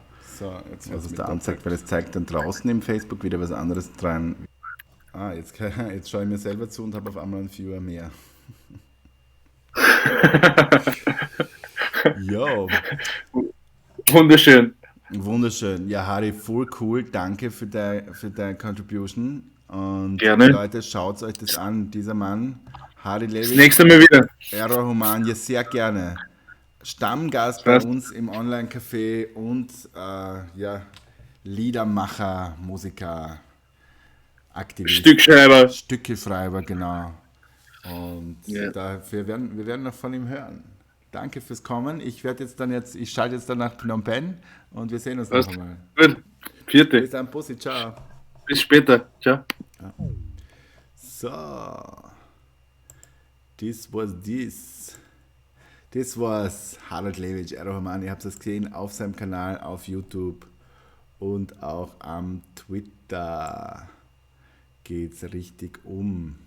anzeigt, weil es zeigt dann draußen im Facebook wieder was anderes dran. Jetzt schaue ich mir selber zu und habe auf einmal einen Viewer mehr. Jo, wunderschön. wunderschön. Ja, Harry, voll cool. Danke für deine Contribution. Und Gerne. Leute, schaut euch das an. Dieser Mann, Harry Das Levy, nächste Mal wieder. Error Human, ja, sehr gerne. Stammgast bei Passt. uns im Online-Café und ja, Liedermacher, Musiker, Aktivist, Stückschreiber. Stückeschreiber, genau. Und Ja. wir werden noch von ihm hören. Danke fürs Kommen. Ich schalte jetzt dann nach Phnom Penh und wir sehen uns noch Passt. einmal. Gut. Vierte. Bis dann, Pussy, ciao. Bis später. Ciao. So, this was Harald Lewitsch, Erroman. Ihr habt es gesehen auf seinem Kanal auf YouTube und auch am Twitter geht's richtig um.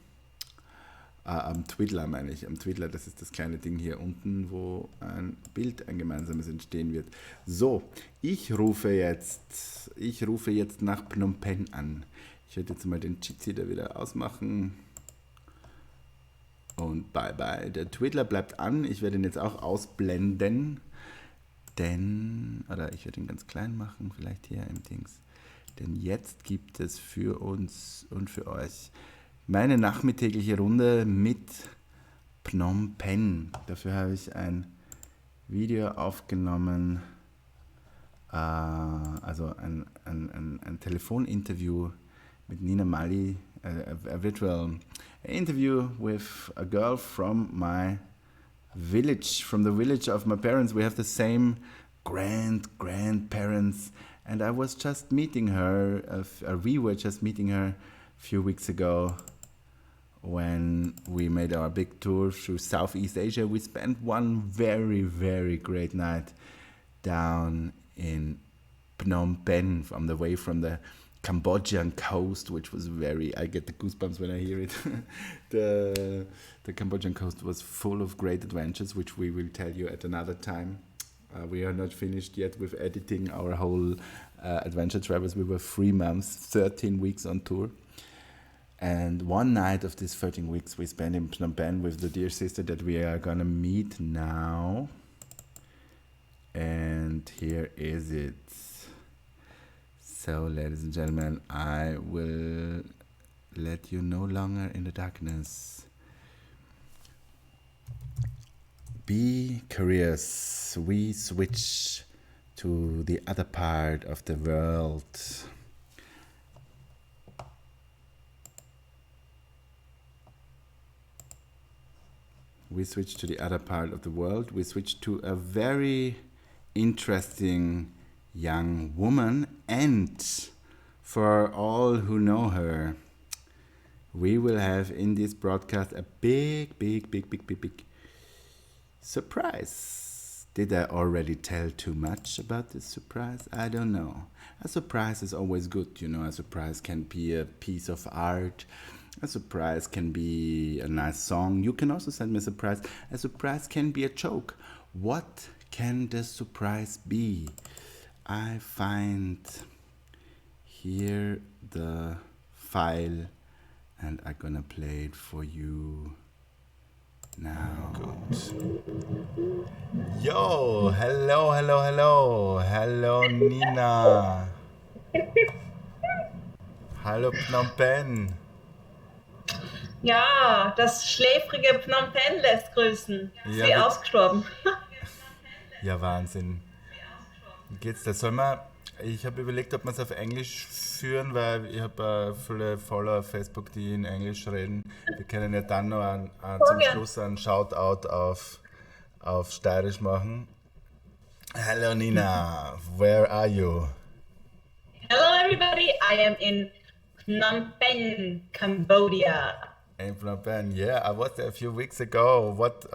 Am Twiddler meine ich, am Twiddler, das ist das kleine Ding hier unten, wo ein gemeinsames entstehen wird. So, ich rufe jetzt nach Phnom Penh an. Ich werde jetzt mal den Jitsi da wieder ausmachen. Und bye bye. Der Twiddler bleibt an. Ich werde ihn jetzt auch ausblenden. Oder ich werde ihn ganz klein machen, vielleicht hier im Dings. Denn jetzt gibt es für uns und für euch meine nachmittägliche Runde mit Phnom Penh. Dafür habe ich ein Video aufgenommen, also ein Telefoninterview mit Nina Mali, a virtual interview with a girl from my village, from the village of my parents. We have the same grandparents, and I was just meeting her, we were just meeting her a few weeks ago when we made our big tour through Southeast Asia. We spent one very, very great night down in Phnom Penh on the way from the Cambodian coast, which was I get the goosebumps when I hear it. The Cambodian coast was full of great adventures, which we will tell you at another time. We are not finished yet with editing our whole adventure travels. We were 3 months, 13 weeks on tour. And one night of these 13 weeks we spent in Phnom Penh with the dear sister that we are gonna meet now. And here is it. So, ladies and gentlemen, I will let you no longer in the darkness. Be curious. We switch to the other part of the world. We switch to the other part of the world. We switch to a very interesting young woman, and for all who know her, we will have in this broadcast a big surprise. Did I already tell too much about this surprise? I don't know. A surprise is always good, you know. A surprise can be a piece of art. A surprise can be a nice song. You can also send me a surprise. A surprise can be a joke. What can the surprise be? I find here the file and I'm gonna play it for you now. Good. Yo, hello Nina. Hallo Phnom Penh. Ja, das schläfrige Phnom Penh lässt grüßen. Ist Ja, wie ausgestorben. ja, Wahnsinn. Wie geht's da? Soll man, ich habe überlegt, ob wir es auf Englisch führen, weil ich habe viele Follower auf Facebook, die in Englisch reden. Wir können ja dann noch Voll zum gern. Schluss einen Shoutout auf Steirisch machen. Hello Nina, where are you? Hello, everybody. I am in Phnom Penh, Cambodia. In Phnom Penh. Yeah, I was there a few weeks ago. What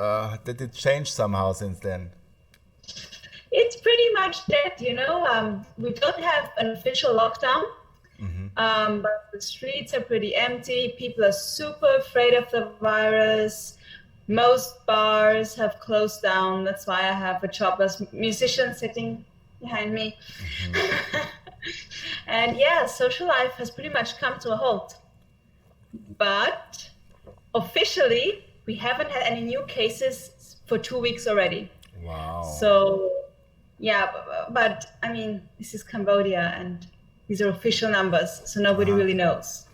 did it change somehow since then? It's pretty much that, we don't have an official lockdown, but the streets are pretty empty. People are super afraid of the virus. Most bars have closed down. That's why I have a jobless musician sitting behind me. And yeah, social life has pretty much come to a halt. But officially, we haven't had any new cases for 2 weeks already. Wow. So, yeah, but I mean, this is Cambodia and these are official numbers, so nobody really knows.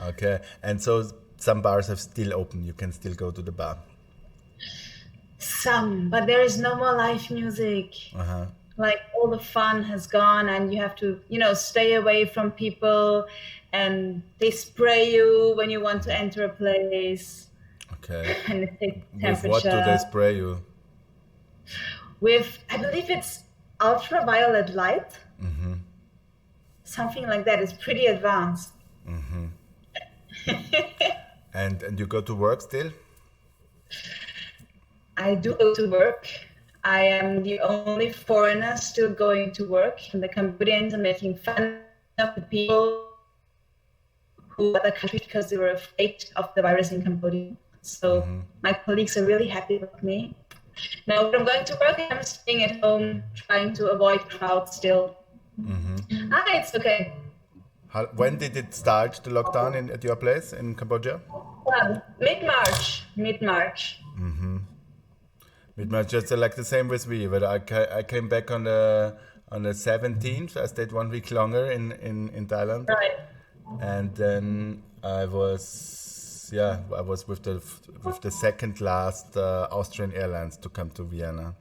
Okay, and so some bars have still open. You can still go to the bar. Some, but there is no more live music. Like all the fun has gone, and you have to, stay away from people, and they spray you when you want to enter a place. Okay. And it takes With temperature. what do they spray you? With, I believe it's ultraviolet light. Something like that. It's pretty advanced. And you go to work still? I do go to work. I am the only foreigner still going to work, and the Cambodians are making fun of the people who other countries because they were afraid of the virus in Cambodia. So my colleagues are really happy with me. Now, when I'm going to work, I'm staying at home, trying to avoid crowds still. It's okay. When did it start, the lockdown at your place in Cambodia? Well, mid-March. Mid-March, just like the same with me. But I came back on the 17th. I stayed 1 week longer in Thailand. Right. And then I was with the second last Austrian Airlines to come to Vienna.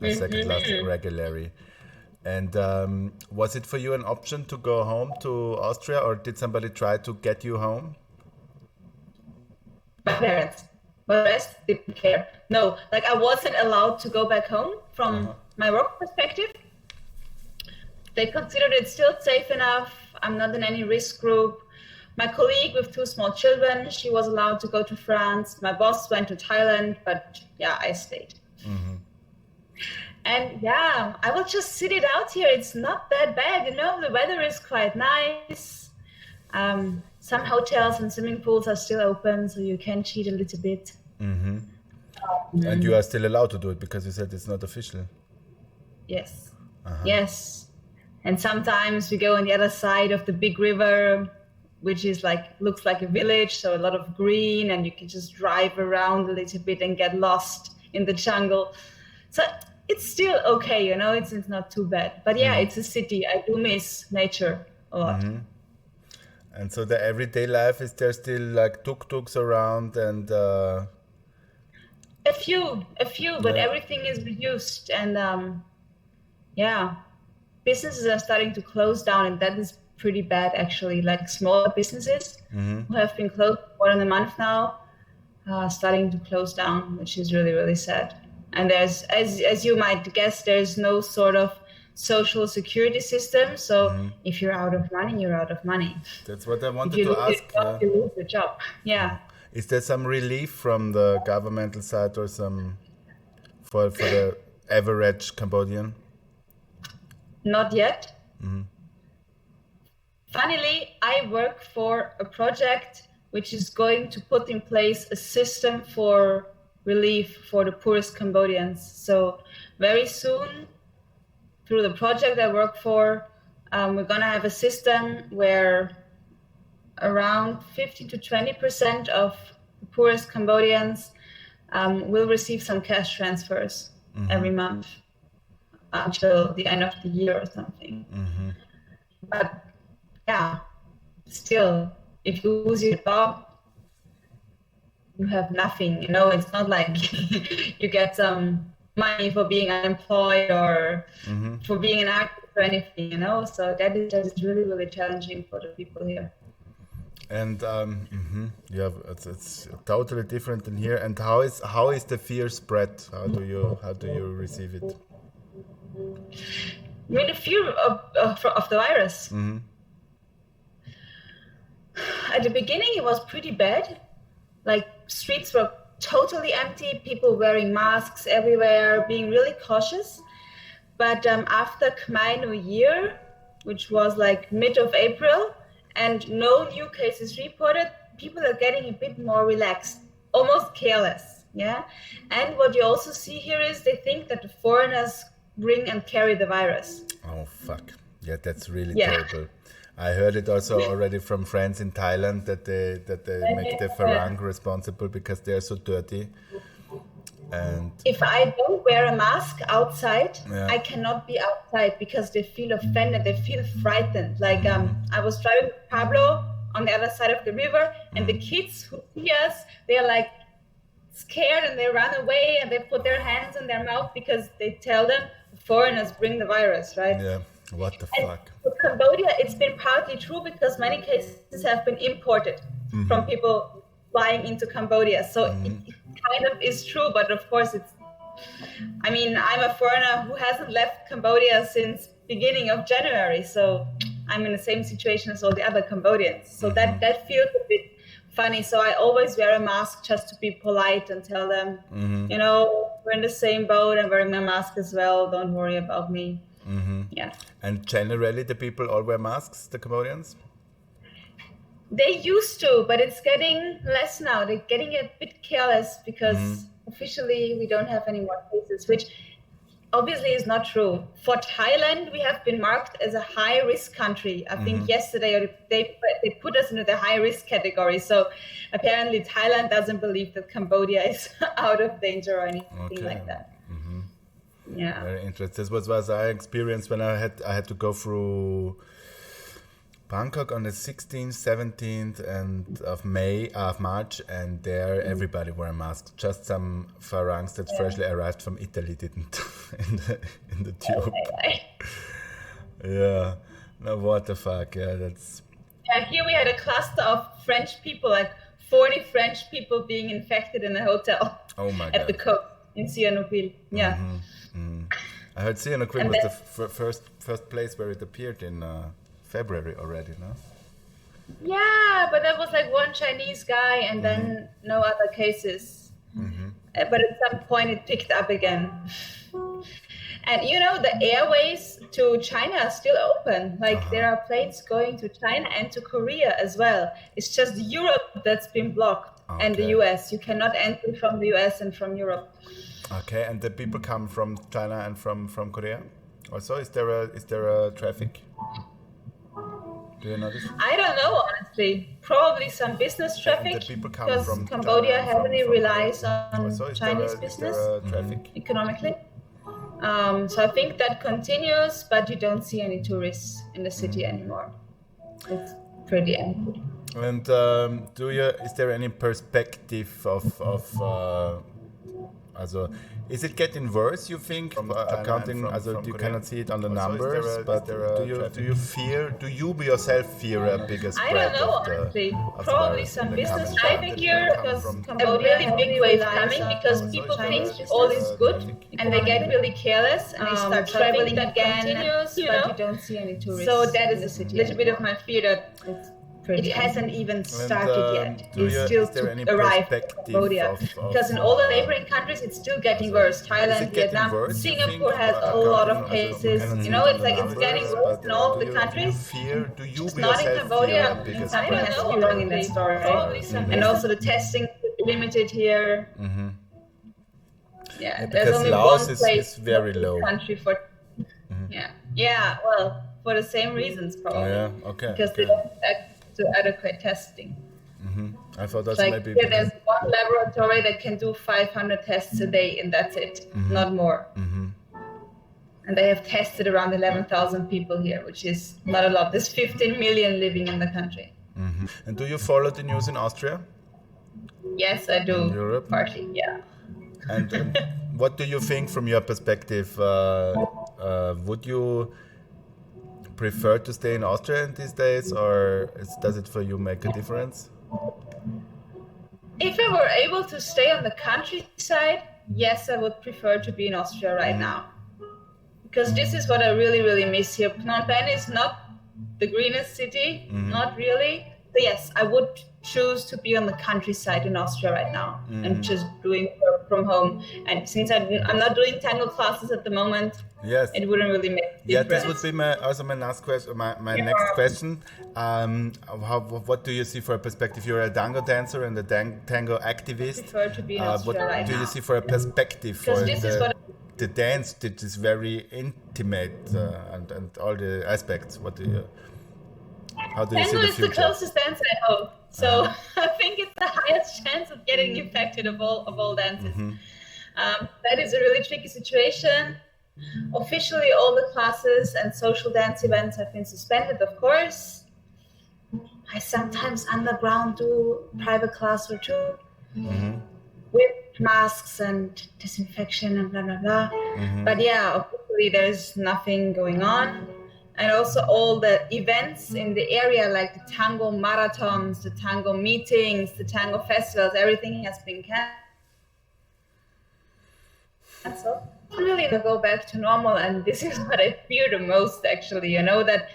Second last regularly. And was it for you an option to go home to Austria, or did somebody try to get you home? My parents. But the rest didn't care. No, like I wasn't allowed to go back home from my work perspective. They considered it still safe enough. I'm not in any risk group. My colleague with 2 small children, she was allowed to go to France. My boss went to Thailand, but yeah, I stayed. And yeah, I will just sit it out here. It's not that bad, the weather is quite nice. Some hotels and swimming pools are still open, so you can cheat a little bit. And you are still allowed to do it because you said it's not official. Yes. Yes. And sometimes we go on the other side of the big river, which is looks like a village, so a lot of green, and you can just drive around a little bit and get lost in the jungle. So it's still okay, it's not too bad. But yeah, it's a city. I do miss nature a lot. And so the everyday life, is there still like tuk-tuks around and... A few, but everything is reduced. And businesses are starting to close down, and that is pretty bad actually. Like smaller businesses who have been closed for more than a month now, starting to close down, which is really, really sad. And there's, as you might guess, there's no sort of social security system. So if you're out of money, you're out of money. That's what I wanted if you to lose ask. your job, you lose your job. Yeah. Is there some relief from the governmental side or some for the average Cambodian? Not yet. Funnily, I work for a project which is going to put in place a system for relief for the poorest Cambodians. So very soon, through the project I work for, we're going to have a system where around 15 to 20% of the poorest Cambodians will receive some cash transfers every month until the end of the year or something. But yeah, still, if you lose your job, you have nothing. You know, it's not like you get some money for being unemployed or for being an artist or anything. You know, so that is really, really challenging for the people here. And yeah, it's totally different than here. And how is the fear spread? How do you receive it? I mean, the fear of the virus. At the beginning, it was pretty bad. Like, streets were totally empty, people wearing masks everywhere, being really cautious. But after Khmer New Year, which was like mid of April, and no new cases reported, people are getting a bit more relaxed, almost careless. Yeah. And what you also see here is they think that the foreigners bring and carry the virus. Oh, fuck. Yeah, that's really terrible. I heard it also already from friends in Thailand that they make the Farang responsible because they're so dirty. And if I don't wear a mask outside, I cannot be outside because they feel offended, they feel frightened. Like I was driving with Pablo on the other side of the river, and the kids who see us, they're like scared and they run away and they put their hands in their mouth because they tell them foreigners bring the virus, right? Yeah, what the fuck? For Cambodia, it's been partly true because many cases have been imported from people flying into Cambodia. So it kind of is true, but of course I mean, I'm a foreigner who hasn't left Cambodia since beginning of January. So I'm in the same situation as all the other Cambodians. So that feels a bit funny. So I always wear a mask just to be polite and tell them, you know, we're in the same boat. I'm wearing my mask as well. Don't worry about me. Yeah. And generally, the people all wear masks, the Cambodians? They used to, but it's getting less now. They're getting a bit careless because officially we don't have any more cases, which obviously is not true. For Thailand, we have been marked as a high-risk country. I think yesterday or they put us into the high-risk category. So apparently Thailand doesn't believe that Cambodia is out of danger or anything like that. Yeah. Very interesting. This was what I experienced when I had to go through Bangkok on the 16th, 17th and of March, and there everybody wore a mask. Just some Farangs that freshly arrived from Italy didn't in the tube. Yeah. No, what the fuck? Yeah, that's. Yeah, here we had a cluster of French people, like 40 French people being infected in a hotel. Oh my at God. the coast in Sihanoukville. Yeah. I heard Sihanoukville was the first place where it appeared in February already, no? Yeah, but that was like one Chinese guy and then no other cases. But at some point it picked up again. And you know, the airways to China are still open. Like there are planes going to China and to Korea as well. It's just Europe that's been blocked and the US. You cannot enter from the US and from Europe. Okay, and the people come from China and from Korea? Also, is there a traffic? Do you know this? I don't know, honestly. Probably some business traffic, And the people come because from Cambodia China and heavily from relies on Also, is Chinese there business a traffic? economically. So I think that continues, but you don't see any tourists in the city anymore. It's pretty empty. And is there any perspective of also, is it getting worse, you think? Accounting, also you cannot see it on the numbers, but do you yourself fear a bigger spread? I don't know, of the, honestly. of the Probably virus some in the business coming traffic time? here, because a really big wave coming, because people think all is good and they get really careless and they start traveling again. But you don't see any tourists. So that is a little bit of my fear that it hasn't even started yet. It's still to arrive in Cambodia. Because in all the neighboring countries, it's still getting worse. Thailand, Vietnam, Singapore has a whole lot of cases. You know, it's like it's getting worse in all the countries. Just not in Cambodia. Something has to be wrong in that story. And also the testing is limited here. Yeah, there's only Laos one place is very low. Country for well, for the same reasons probably. Yeah, okay. Because they don't do adequate testing. I thought that's Like maybe here, there's one laboratory that can do 500 tests a day, and that's it, not more. And they have tested around 11,000 people here, which is not a lot. There's 15 million living in the country. And do you follow the news in Austria? Yes, I do. In Europe? Partly, yeah. And what do you think from your perspective? Would you prefer to stay in Austria in these days, or does it for you make a difference? If I were able to stay on the countryside, yes, I would prefer to be in Austria right now. Because this is what I really, really miss here. Phnom Penh is not the greenest city, not really. But yes, I would choose to be on the countryside in Austria right now and just doing work from home. And since I'm not doing tango classes at the moment, Yes. it wouldn't really make a Yeah, difference. this would be my last question. My next question. What do you see for a perspective? You're a tango dancer and a tango activist. I prefer to be in Austria What right do now. you see for a perspective for Because this is what the dance that is very intimate and all the aspects? How do you see tango the is the future? closest dance I know. So I think it's the highest chance of getting infected of all dances. That is a really tricky situation. Officially, all the classes and social dance events have been suspended, of course. I sometimes underground do private class or two with masks and disinfection and blah, blah, blah. But yeah, officially there's nothing going on. And also all the events in the area, like the tango marathons, the tango meetings, the tango festivals, everything has been canceled. I'm really gonna go back to normal, and this is what I fear the most, actually. You know that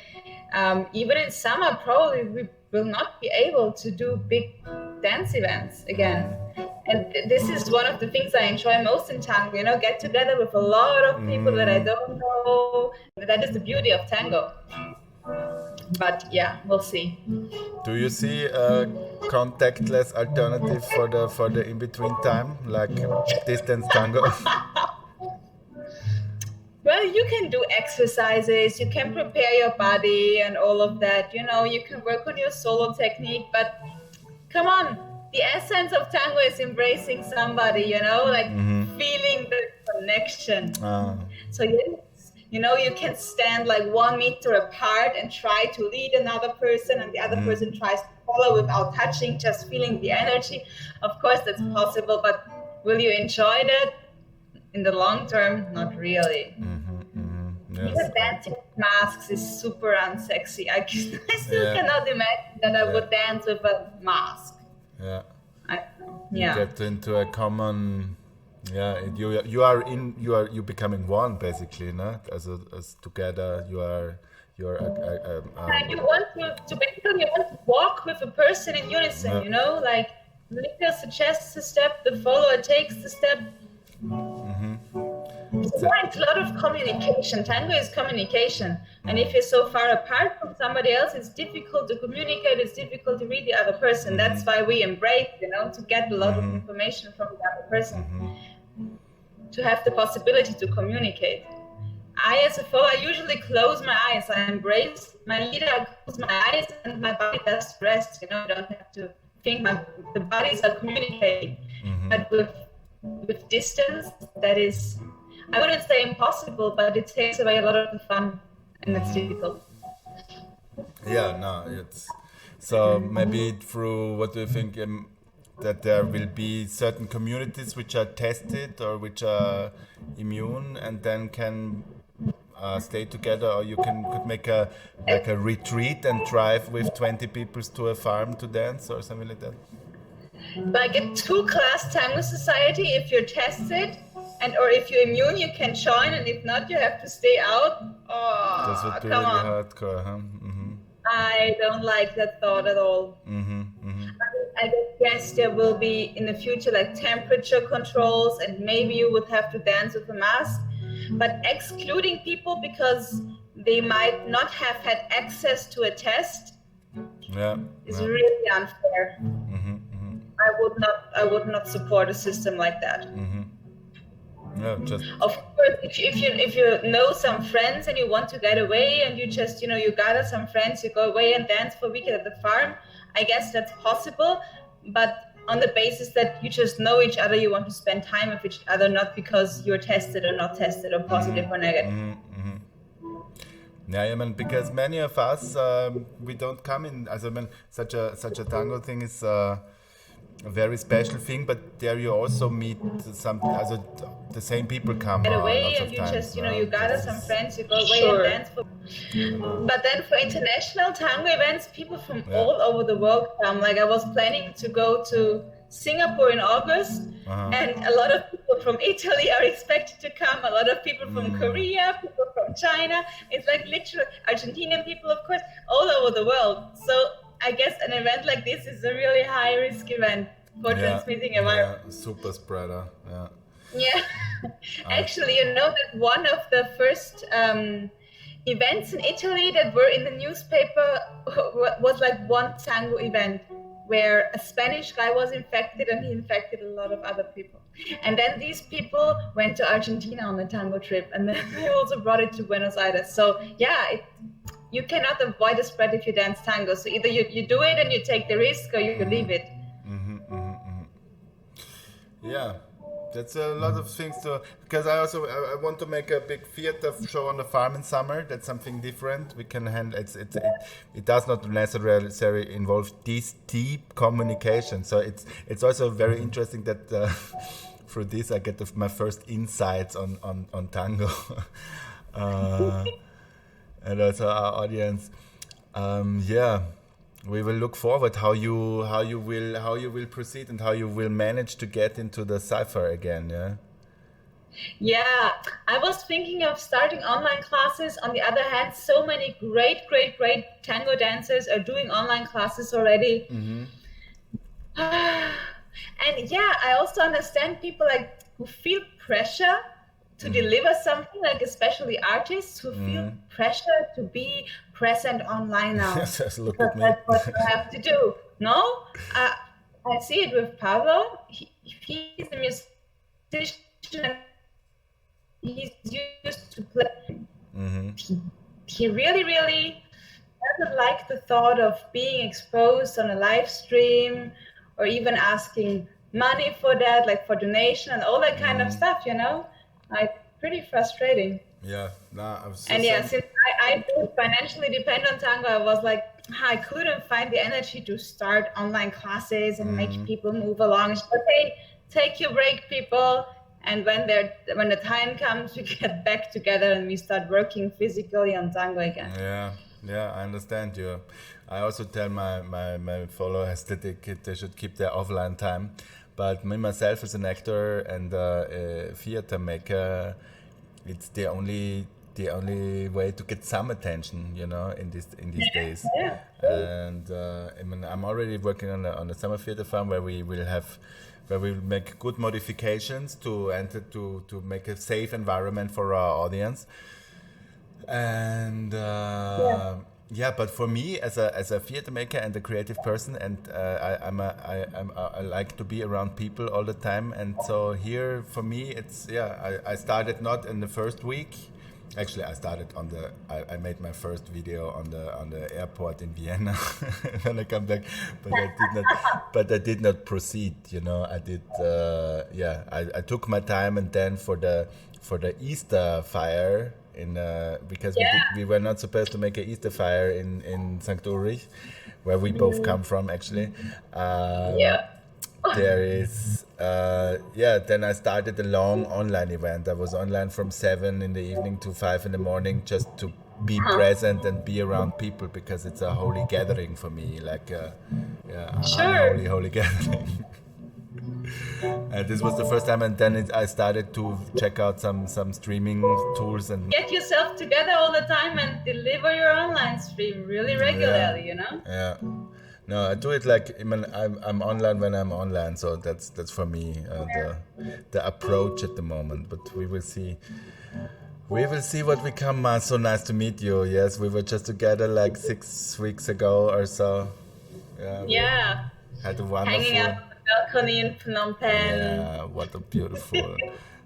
even in summer, probably we will not be able to do big dance events again. And this is one of the things I enjoy most in tango. You know, get together with a lot of people that I don't know. That is the beauty of tango. But yeah, we'll see. Do you see a contactless alternative for the in between time, like distance tango? Well, you can do exercises, you can prepare your body and all of that. You know, you can work on your solo technique, but come on, the essence of tango is embracing somebody, you know, like feeling the connection. So yes, you know, you can stand like 1 meter apart and try to lead another person, and the other person tries to follow without touching, just feeling the energy. Of course, that's possible, but will you enjoy that? In the long term, not really. Yes. Even dancing with masks is super unsexy. I still cannot imagine that I would dance with a mask. Yeah. Yeah. You get into a common. Yeah, you're becoming one basically, no? As together you are. And you want to basically you want to walk with a person in unison. You know, like the leader suggests a step, the follower takes the step. It's a lot of communication. Tango is communication. And if you're so far apart from somebody else, it's difficult to communicate, it's difficult to read the other person. That's why we embrace, you know, to get a lot of information from the other person. To have the possibility to communicate. I, as a follower, usually close my eyes. I embrace my leader, I close my eyes, and my body does the rest. You know, I don't have to think. The bodies are communicating. But with distance, that is, I wouldn't say impossible, but it takes away a lot of the fun, and it's difficult. Yeah, no, it's so maybe through what do you think that there will be certain communities which are tested or which are immune and then can stay together, or you could make a retreat and drive with 20 people to a farm to dance or something like that. Like a 2-class tango society, if you're tested and or if you're immune, you can join, and if not, you have to stay out. Oh, This would be come really on. hardcore, huh? I don't like that thought at all. I guess there will be in the future like temperature controls, and maybe you would have to dance with a mask, but excluding people because they might not have had access to a test is really unfair. I would not support a system like that. Yeah, just of course, if you know some friends and you want to get away and you just, you know, you gather some friends, you go away and dance for a weekend at the farm, I guess that's possible, but on the basis that you just know each other, you want to spend time with each other, not because you're tested or not tested or positive or negative. Yeah, I mean, because many of us we don't come in. I mean, such a tango thing is a very special thing. But there you also meet some, also the same people come Get away lots and of you times. just, No? you gather This some is- friends, you go away Sure. and dance for. But then for international tango events, people from Yeah. all over the world come. Like I was planning to go to Singapore in August, and a lot of people from Italy are expected to come. A lot of people from Korea, people from China. It's like literally Argentinian people, of course, all over the world. So I guess an event like this is a really high risk event for transmitting a virus. Yeah, super spreader. Yeah. Yeah, actually, that one of the first events in Italy that were in the newspaper was like one tango event where a Spanish guy was infected and he infected a lot of other people. And then these people went to Argentina on a tango trip and then they also brought it to Buenos Aires. So yeah, you cannot avoid the spread if you dance tango. So either you do it and you take the risk or you leave it. Yeah, that's a lot of things to, because I want to make a big theater show on the farm in summer. That's something different. We can handle it does not necessarily involve this deep communication. So it's also very interesting that through this I get my first insights on tango, and also our audience. Yeah. We will look forward how you will proceed and how you will manage to get into the cipher again. Yeah. Yeah, I was thinking of starting online classes. On the other hand, so many great tango dancers are doing online classes already. And yeah, I also understand people like who feel pressure to deliver something, like especially artists who feel pressure to be present online now. Just look Because at me. that's what you have to do. No, I see it with Pablo. He's a musician. He's used to play. He really doesn't like the thought of being exposed on a live stream or even asking money for that, like for donation and all that kind of stuff, Like pretty frustrating. Yeah. Nah, I was And yeah, since I do financially depend on tango, I was like, I couldn't find the energy to start online classes and make people move along. So, okay, take your break, people. And when the time comes, we get back together and we start working physically on tango again. Yeah, I understand you. I also tell my followers that they should keep their offline time. But me myself as an actor and a theater maker, it's the only way to get some attention, in these days. Yeah. And I mean, I'm already working on a summer theater farm where we will make good modifications to make a safe environment for our audience. And but for me as a theater maker and a creative person, and I like to be around people all the time. And so here for me it's I started not in the first week. Actually, I made my first video on the airport in Vienna when I come back, but I did not proceed. I did. I took my time, and then for the Easter fire because we were not supposed to make an Easter fire in St. Ulrich, where we both come from actually. There is then I started a long online event. I was online from 7 in the evening to 5 in the morning, just to be present and be around people, because it's a holy gathering for me, like a holy gathering. And this was the first time, and then I started to check out some streaming tools and get yourself together all the time and deliver your online stream really regularly. Yeah. No, I do it like I'm online when I'm online, so that's for me the approach at the moment. But we will see. We will see what we come. So nice to meet you. Yes, we were just together like 6 weeks ago or so. Yeah. Had a wonderful. Hanging out on the balcony in Phnom Penh. Yeah, what a beautiful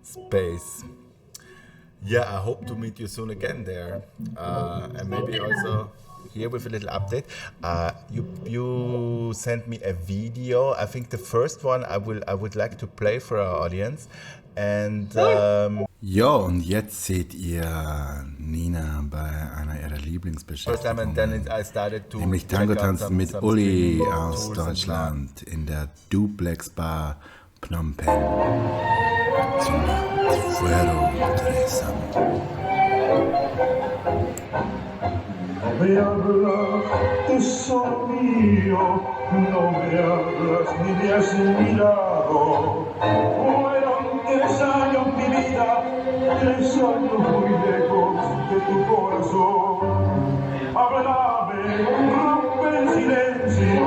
space. Yeah, I hope to meet you soon again there, and maybe also. here with a little update. You sent me a video. I think the first one I would like to play for our audience. And ja, und jetzt seht ihr Nina bei einer ihrer Lieblingsbeschäftigungen, nämlich Tango tanzen mit Uli aus Deutschland in der Duplex Bar Phnom Penh. Zum Fuero Tresam. No me hablas, tesoro mío, no me hablas ni me has mirado. Fueron 3 años mi vida, 3 años muy lejos de tu corazón. Háblame, rompe el silencio,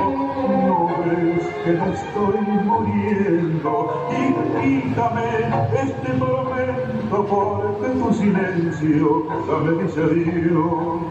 no ves que me estoy muriendo. Y quítame este momento porque tu silencio me dice adiós.